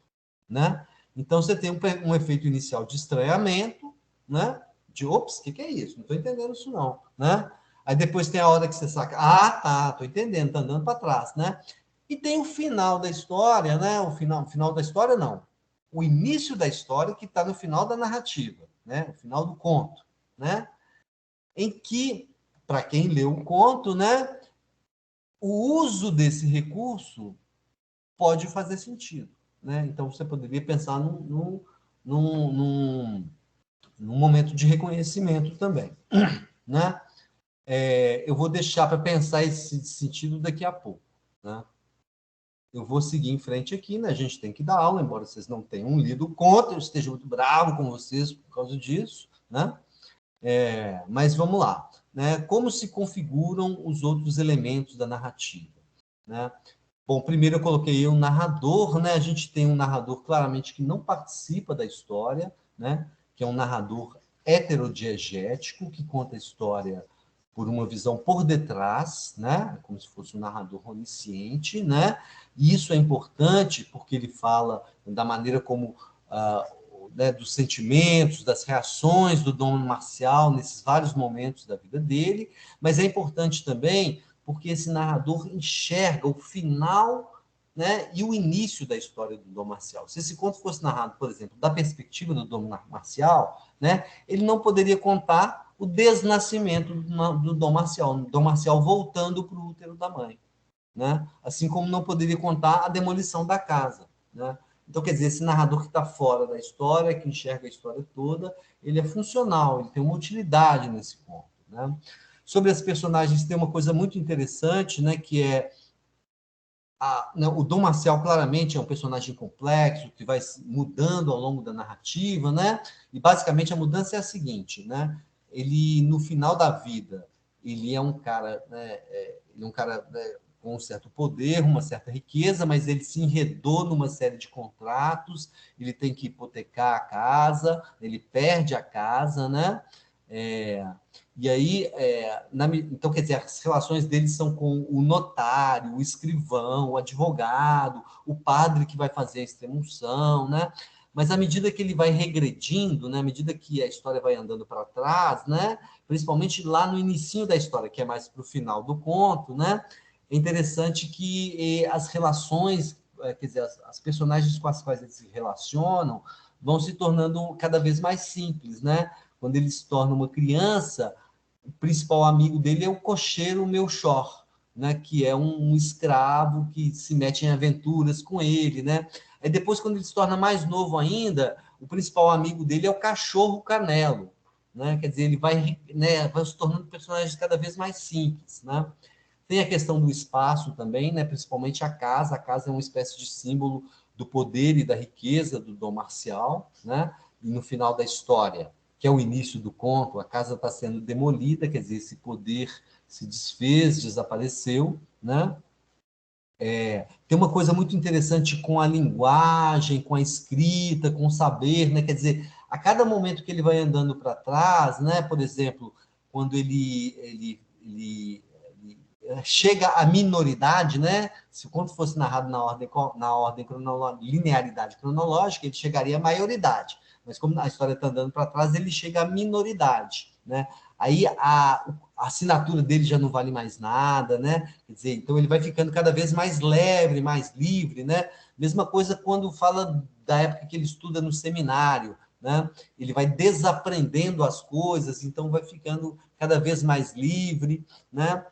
né? Então você tem um efeito inicial de estranhamento, né? De ops, o que é isso? Não estou entendendo isso não, né? Aí depois tem a hora que você saca, tá, estou entendendo, está andando para trás, né? E tem o final da história, né? O final da história não, o início da história que está no final da narrativa, né? O final do conto, né? Em que, para quem leu o conto, né? O uso desse recurso pode fazer sentido, né? Então você poderia pensar num momento de reconhecimento também, né? Eu vou deixar para pensar esse sentido daqui a pouco, né? Eu vou seguir em frente aqui, né? A gente tem que dar aula, embora vocês não tenham lido o conto, eu esteja muito bravo com vocês por causa disso, né? Mas vamos lá, né? Como se configuram os outros elementos da narrativa, né? Bom, primeiro eu coloquei o narrador, né? A gente tem um narrador claramente que não participa da história, né? Que é um narrador heterodiegético, que conta a história por uma visão por detrás, né? Como se fosse um narrador onisciente, né? E isso é importante porque ele fala da maneira como, né, dos sentimentos, das reações do Dom Marcial nesses vários momentos da vida dele, mas é importante também porque esse narrador enxerga o final, né, e o início da história do Dom Marcial. Se esse conto fosse narrado, por exemplo, da perspectiva do Dom Marcial, né, ele não poderia contar o desnascimento do Dom Marcial voltando para o útero da mãe, né? Assim como não poderia contar a demolição da casa, né? Então, quer dizer, esse narrador que está fora da história, que enxerga a história toda, ele é funcional, ele tem uma utilidade nesse conto, né? Sobre as personagens, tem uma coisa muito interessante, né, que é né, o Dom Marcial claramente é um personagem complexo, que vai mudando ao longo da narrativa, né? E basicamente a mudança é a seguinte, né? Ele, no final da vida, ele é um cara, né, ele é um cara, né, com um certo poder, uma certa riqueza, mas ele se enredou numa série de contratos, ele tem que hipotecar a casa, ele perde a casa, né? E aí, então, quer dizer, as relações dele são com o notário, o escrivão, o advogado, o padre que vai fazer a extrema-unção, né? Mas à medida que ele vai regredindo, né, à medida que a história vai andando para trás, né, principalmente lá no início da história, que é mais para o final do conto, né, é interessante que as relações, quer dizer, as personagens com as quais eles se relacionam vão se tornando cada vez mais simples, né? Quando ele se torna uma criança, o principal amigo dele é o cocheiro Melchor, né, que é um escravo que se mete em aventuras com ele, né? Aí depois, quando ele se torna mais novo ainda, o principal amigo dele é o cachorro Canelo, né? Quer dizer, ele vai, né, vai se tornando personagens cada vez mais simples, né? Tem a questão do espaço também, né? Principalmente a casa. A casa é uma espécie de símbolo do poder e da riqueza do Dom Marcial, né? E no final da história, que é o início do conto, a casa está sendo demolida, quer dizer, esse poder se desfez, desapareceu, né? Tem uma coisa muito interessante com a linguagem, com a escrita, com o saber, né? Quer dizer, a cada momento que ele vai andando para trás, né? Por exemplo, quando ele chega à minoridade, né? Se o conto fosse narrado na ordem linearidade cronológica, ele chegaria à maioridade. Mas como a história está andando para trás, ele chega à minoridade, né? Aí a assinatura dele já não vale mais nada, né? Quer dizer, então ele vai ficando cada vez mais leve, mais livre, né? Mesma coisa quando fala da época que ele estuda no seminário, né? Ele vai desaprendendo as coisas, então vai ficando cada vez mais livre, né?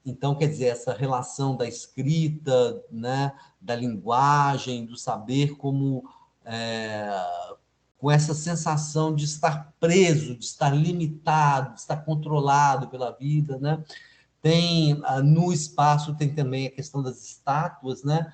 Então, quer dizer, essa relação da escrita, né, da linguagem, do saber, como com essa sensação de estar preso, de estar limitado, de estar controlado pela vida, né? Tem no espaço tem também a questão das estátuas, né?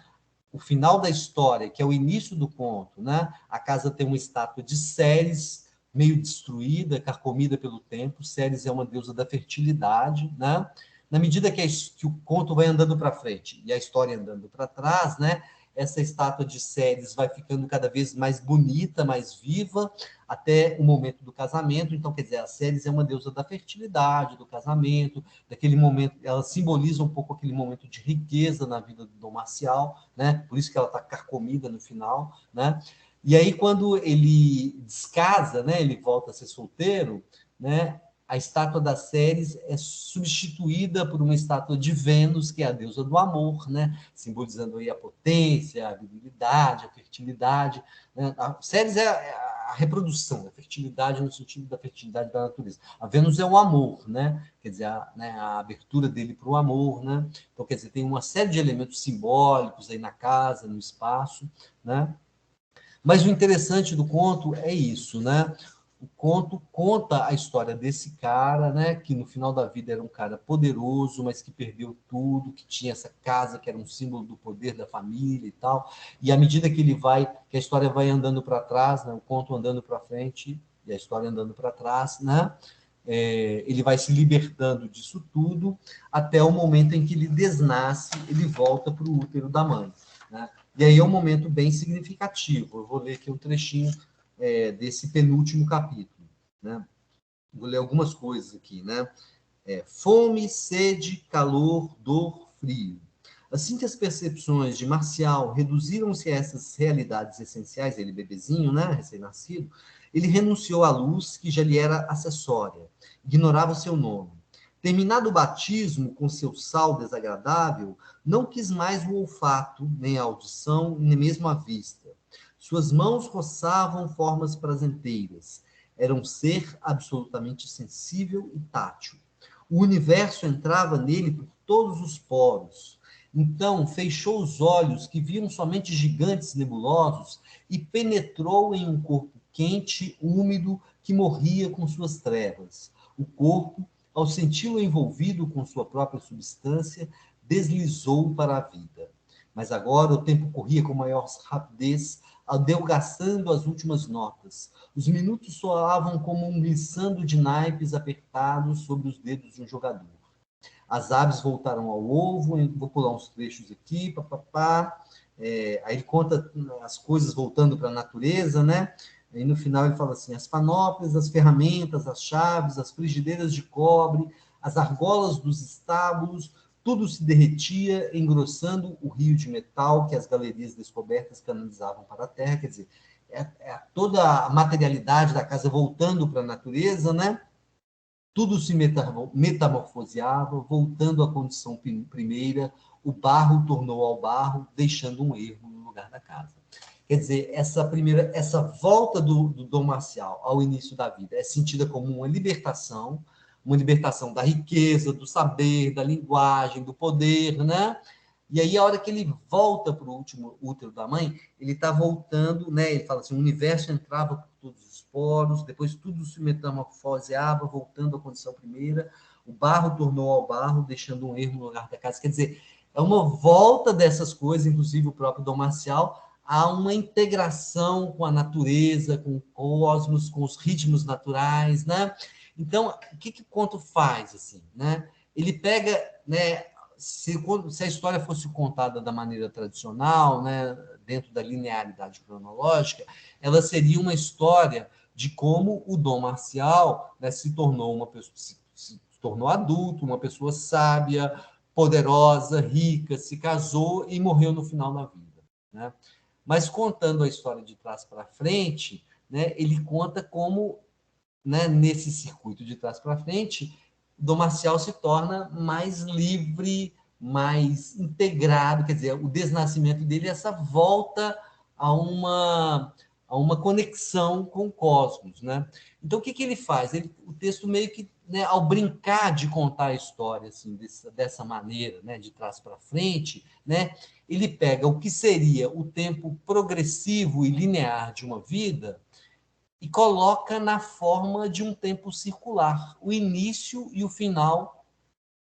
O final da história, que é o início do conto, né? A casa tem uma estátua de Ceres, meio destruída, carcomida pelo tempo. Ceres é uma deusa da fertilidade, né? Na medida que o conto vai andando para frente e a história andando para trás, né? Essa estátua de Ceres vai ficando cada vez mais bonita, mais viva, até o momento do casamento. Então, quer dizer, a Ceres é uma deusa da fertilidade, do casamento, daquele momento, ela simboliza um pouco aquele momento de riqueza na vida do Dom Marcial, né? Por isso que ela está carcomida no final, né? E aí, quando ele descasa, né? Ele volta a ser solteiro, né? A estátua da Ceres é substituída por uma estátua de Vênus, que é a deusa do amor, né? Simbolizando aí a potência, a virilidade, a fertilidade, né? A Ceres é a reprodução, a fertilidade no sentido da fertilidade da natureza. A Vênus é o amor, né? Quer dizer, a abertura dele para o amor, né? Então, quer dizer, tem uma série de elementos simbólicos aí na casa, no espaço, né? Mas o interessante do conto é isso, né? O conto conta a história desse cara, né, que no final da vida era um cara poderoso, mas que perdeu tudo, que tinha essa casa que era um símbolo do poder da família e tal. E à medida que que a história vai andando para trás, né, o conto andando para frente e a história andando para trás, né, ele vai se libertando disso tudo até o momento em que ele desnasce, ele volta para o útero da mãe, né? E aí é um momento bem significativo. Eu vou ler aqui um trechinho desse penúltimo capítulo, né? Vou ler algumas coisas aqui, né? Fome, sede, calor, dor, frio. Assim que as percepções de Marcial reduziram-se a essas realidades essenciais, ele bebezinho, né, recém-nascido, ele renunciou à luz que já lhe era acessória, ignorava o seu nome. Terminado o batismo com seu sal desagradável, não quis mais o olfato, nem a audição, nem mesmo a vista. Suas mãos roçavam formas prazenteiras. Era um ser absolutamente sensível e tátil. O universo entrava nele por todos os poros. Então, fechou os olhos, que viam somente gigantes nebulosos, e penetrou em um corpo quente, úmido, que morria com suas trevas. O corpo, ao senti-lo envolvido com sua própria substância, deslizou para a vida. Mas agora o tempo corria com maior rapidez, adelgaçando as últimas notas. Os minutos soavam como um glissando de naipes apertados sobre os dedos de um jogador. As aves voltaram ao ovo, vou pular uns trechos aqui, papapá. Aí ele conta as coisas voltando para a natureza, né? E no final ele fala assim, as panóplias, as ferramentas, as chaves, as frigideiras de cobre, as argolas dos estábulos, tudo se derretia, engrossando o rio de metal que as galerias descobertas canalizavam para a terra. Quer dizer, toda a materialidade da casa voltando para a natureza, né? Tudo se metamorfoseava, voltando à condição primeira, o barro tornou ao barro, deixando um ermo no lugar da casa. Quer dizer, essa volta do Dom Marcial ao início da vida é sentida como uma libertação da riqueza, do saber, da linguagem, do poder, né? E aí, a hora que ele volta para o último útero da mãe, ele está voltando, né? Ele fala assim, o universo entrava por todos os poros, depois tudo se metamorfoseava, voltando à condição primeira, o barro tornou ao barro, deixando um ermo no lugar da casa. Quer dizer, é uma volta dessas coisas, inclusive o próprio Dom Marcial, a uma integração com a natureza, com o cosmos, com os ritmos naturais, né? Então, o que o conto faz, assim, né? Ele pega, né, se a história fosse contada da maneira tradicional, né, dentro da linearidade cronológica, ela seria uma história de como o Dom Marcial, né, se tornou uma pessoa, se tornou adulto, uma pessoa sábia, poderosa, rica, se casou e morreu no final da vida, né? Mas contando a história de trás para frente, né, ele conta como, né, nesse circuito de trás para frente, o Dom Marcial se torna mais livre, mais integrado, quer dizer, o desnascimento dele é essa volta a uma conexão com o cosmos, né? Então, o que ele faz? O texto meio que, né, ao brincar de contar a história assim, dessa maneira, né, de trás para frente, né, ele pega o que seria o tempo progressivo e linear de uma vida e coloca na forma de um tempo circular. O início e o final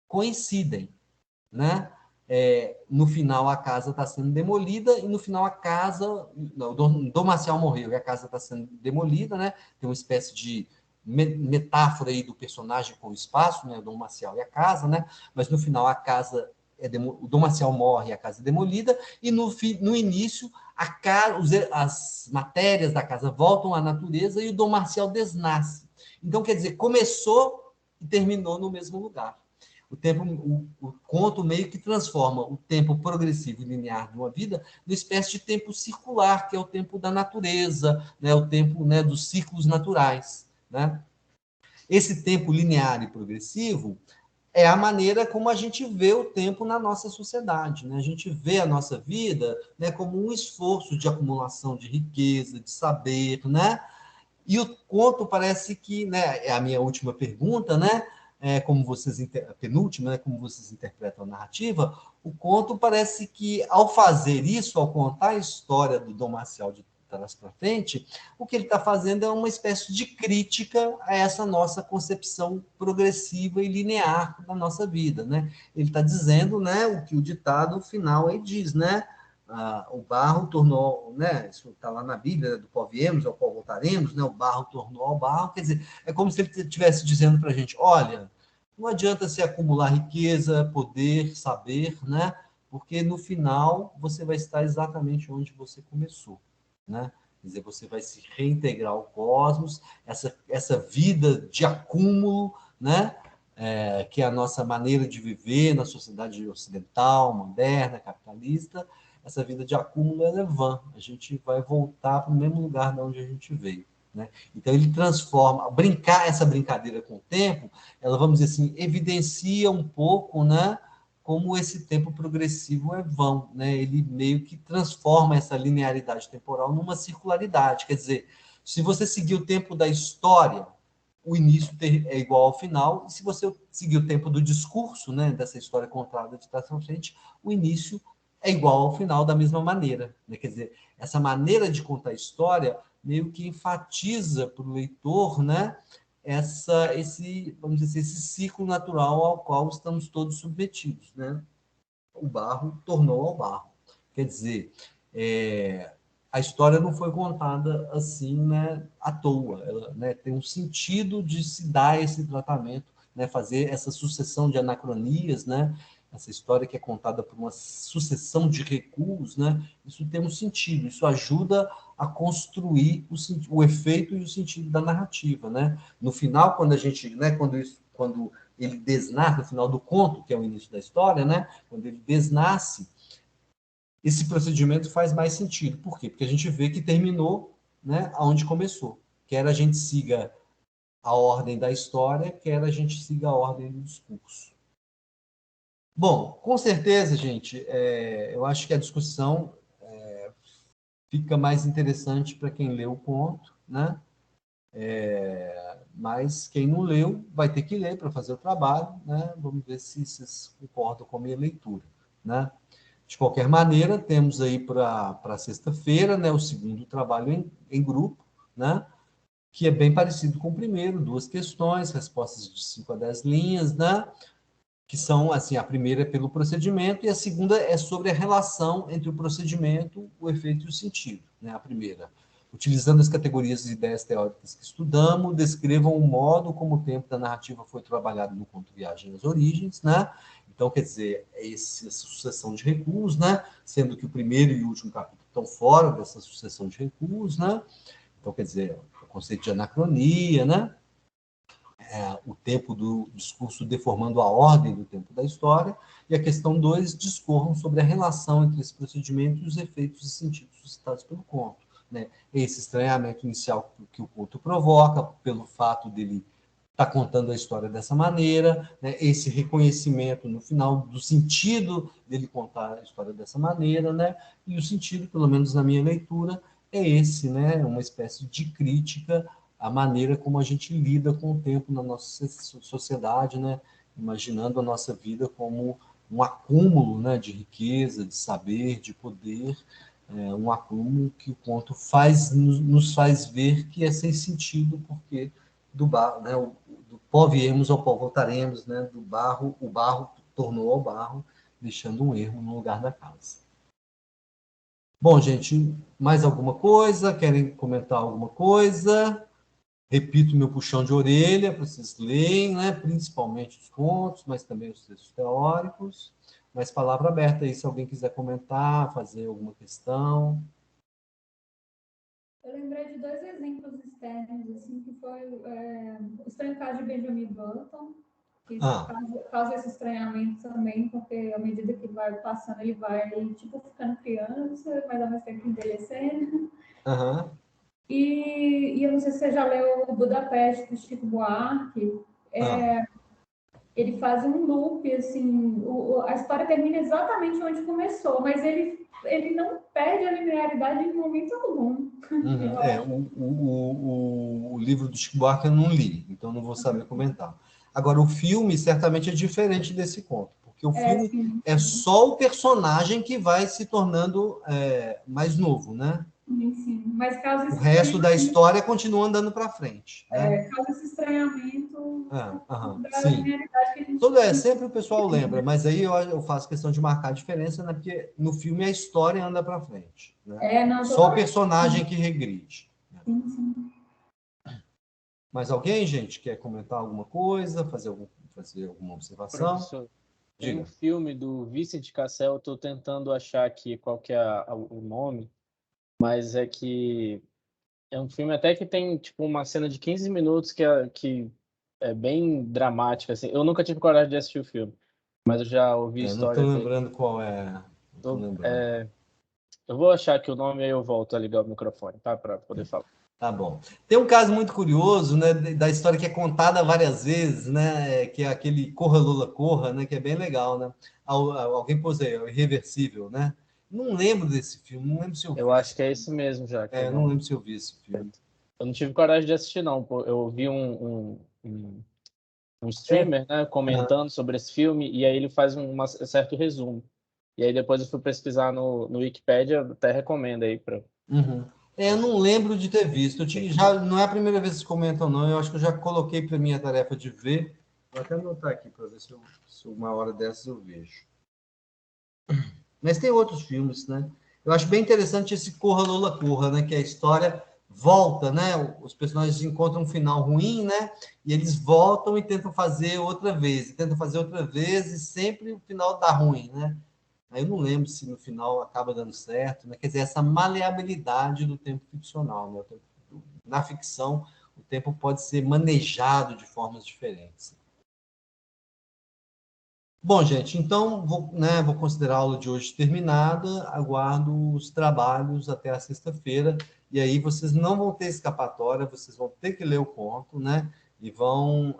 coincidem, né? No final a casa está sendo demolida e no final a casa, não, o Dom Marcial morreu e a casa está sendo demolida, né? Tem uma espécie de metáfora aí do personagem com o espaço, né? O Dom Marcial e a casa, né? Mas no final a casa o Dom Marcial morre e a casa é demolida e no início as matérias da casa voltam à natureza e o Dom Marcial desnasce. Então, quer dizer, começou e terminou no mesmo lugar. O conto meio que transforma o tempo progressivo e linear de uma vida numa espécie de tempo circular, que é o tempo da natureza, né? O tempo, né, dos ciclos naturais, né? Esse tempo linear e progressivo é a maneira como a gente vê o tempo na nossa sociedade, né? A gente vê a nossa vida, né, como um esforço de acumulação de riqueza, de saber, né? E o conto parece que, né, é a minha última pergunta, né? Como vocês a penúltima, né, como vocês interpretam a narrativa, o conto parece que, ao fazer isso, ao contar a história do Dom Marcial de trás para frente, o que ele está fazendo é uma espécie de crítica a essa nossa concepção progressiva e linear da nossa vida, né? Ele está dizendo, né, o que o ditado final aí diz, né? O barro tornou, né, isso está lá na Bíblia, né, do pó viemos, ao pó voltaremos, né, o barro tornou ao barro, quer dizer, é como se ele estivesse dizendo para a gente, olha, não adianta se acumular riqueza, poder, saber, né, porque no final você vai estar exatamente onde você começou, né, quer dizer, você vai se reintegrar ao cosmos, essa vida de acúmulo, né, que é a nossa maneira de viver na sociedade ocidental, moderna, capitalista, essa vida de acúmulo ela é vã. A gente vai voltar para o mesmo lugar de onde a gente veio. Né? Então, ele transforma, essa brincadeira com o tempo, ela, vamos dizer assim, evidencia um pouco, né, como esse tempo progressivo é vão. Né? Ele meio que transforma essa linearidade temporal numa circularidade. Quer dizer, se você seguir o tempo da história, o início é igual ao final, e se você seguir o tempo do discurso, né, dessa história contada de trás para frente, o início é igual ao final da mesma maneira. Né? Quer dizer, essa maneira de contar a história meio que enfatiza para o leitor, né, vamos dizer, esse ciclo natural ao qual estamos todos submetidos. Né? O barro tornou ao barro. Quer dizer, a história não foi contada assim, né, à toa. Ela, né, tem um sentido de se dar esse tratamento, né, fazer essa sucessão de anacronias, né, essa história que é contada por uma sucessão de recuos, né, isso tem um sentido, isso ajuda a construir o efeito e o sentido da narrativa. Né? No final, quando a gente, né, quando ele desnasce, no final do conto, que é o início da história, né, quando ele desnasce, esse procedimento faz mais sentido. Por quê? Porque a gente vê que terminou, né, onde começou. Quer a gente siga a ordem da história, quer a gente siga a ordem do discurso. Bom, com certeza, gente, eu acho que a discussão fica mais interessante para quem leu o conto, né? Mas quem não leu vai ter que ler para fazer o trabalho, né? Vamos ver se vocês concordam com a minha leitura, né? De qualquer maneira, temos aí para sexta-feira, né, o segundo trabalho em grupo, né, que é bem parecido com o primeiro, 2 questões, respostas de 5 a 10 linhas, né, que são, assim, a primeira é pelo procedimento e a segunda é sobre a relação entre o procedimento, o efeito e o sentido. Né, a primeira, utilizando as categorias e ideias teóricas que estudamos, descrevam o modo como o tempo da narrativa foi trabalhado no conto Viagem às Origens, né? Então, quer dizer, essa sucessão de recuos, né? Sendo que o primeiro e o último capítulo estão fora dessa sucessão de recuos, né? Então, quer dizer, o conceito de anacronia, né? O tempo do discurso deformando a ordem do tempo da história, e a questão 2 discorram sobre a relação entre esse procedimento e os efeitos e sentidos suscitados pelo conto. Né? Esse estranhamento inicial que o conto provoca, pelo fato dele estar contando a história dessa maneira, né? Esse reconhecimento no final do sentido dele contar a história dessa maneira, né? E o sentido, pelo menos na minha leitura, é esse, né? Uma espécie de crítica à maneira como a gente lida com o tempo na nossa sociedade, né? Imaginando a nossa vida como um acúmulo, né, de riqueza, de saber, de poder, um acúmulo que o conto nos faz ver que é sem sentido, porque do barro, né, do pó viemos ao pó voltaremos, né, do barro, o barro tornou ao barro, deixando um erro no lugar da casa. Bom, gente, mais alguma coisa? Querem comentar alguma coisa? Repito meu puxão de orelha para vocês lerem, né, principalmente os contos, mas também os textos teóricos. Mas palavra aberta aí, se alguém quiser comentar, fazer alguma questão. Eu lembrei de 2 exemplos externos, assim, que foi o Estranho Caso de Benjamin Button, que causa esse estranhamento também, porque à medida que vai passando, ele vai, tipo, ficando criança, mas ao mesmo tempo envelhecendo. Uhum. E eu não sei se você já leu o Budapeste, do Chico Buarque. Ele faz um loop, assim, a história termina exatamente onde começou, mas ele não perde a linearidade em momento algum. O livro do Chico Buarque eu não li, então não vou saber comentar. Agora, o filme certamente é diferente desse conto, porque o filme é só o personagem que vai se tornando mais novo, né? Sim. Mas causa o resto da história continua andando para frente. Né? Causa esse estranhamento da linearidade que a gente... sempre o pessoal lembra, mas aí eu faço questão de marcar a diferença, né? Porque no filme a história anda para frente. Né? Só o personagem que regride. Sim. Mais alguém, gente, quer comentar alguma coisa, fazer alguma observação? Professor, tem um filme do Vincent Cassel, eu estou tentando achar aqui qual que é o nome, mas é que é um filme até que tem tipo uma cena de 15 minutos que é bem dramática, assim. Eu nunca tive coragem de assistir o filme, mas eu já ouvi Não história estou dele. lembrando qual é. Não tô lembrando. Eu vou achar aqui o nome e aí eu volto a ligar o microfone, tá? Para poder falar. Tá bom. Tem um caso muito curioso, né, da história que é contada várias vezes, né, que é aquele Corra Lula Corra, né, que é bem legal, né? Alguém pôs aí, é o Irreversível, né? Não lembro desse filme, não lembro se eu Eu vi acho esse que é filme. esse mesmo já. Que Não lembro se eu vi esse filme. eu não tive coragem de assistir, não. Pô. Eu vi um É, streamer, né, comentando sobre esse filme, e aí ele faz um certo resumo. E aí depois eu fui pesquisar no Wikipedia, até recomendo aí para. uhum. Eu não lembro de ter visto. Já não é a primeira vez que vocês comentam, não. Eu acho que eu já coloquei para minha tarefa de ver. Vou até anotar aqui para ver se uma hora dessas eu vejo. Mas tem outros filmes, né? Eu acho bem interessante esse Corra Lola Corra, né? Que a história volta, né? Os personagens encontram um final ruim, né? E eles voltam e tentam fazer outra vez, e tentam fazer outra vez, e sempre o final dá ruim, né? Aí eu não lembro se no final acaba dando certo, né? Quer dizer, essa maleabilidade do tempo ficcional, né? Na ficção, o tempo pode ser manejado de formas diferentes. Bom, gente, então vou considerar a aula de hoje terminada, aguardo os trabalhos até a sexta-feira, e aí vocês não vão ter escapatória, vocês vão ter que ler o conto, né? E vão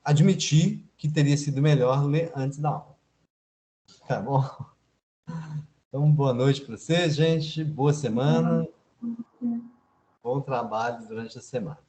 admitir que teria sido melhor ler antes da aula. Tá bom? Então, boa noite para vocês, gente, boa semana, bom trabalho durante a semana.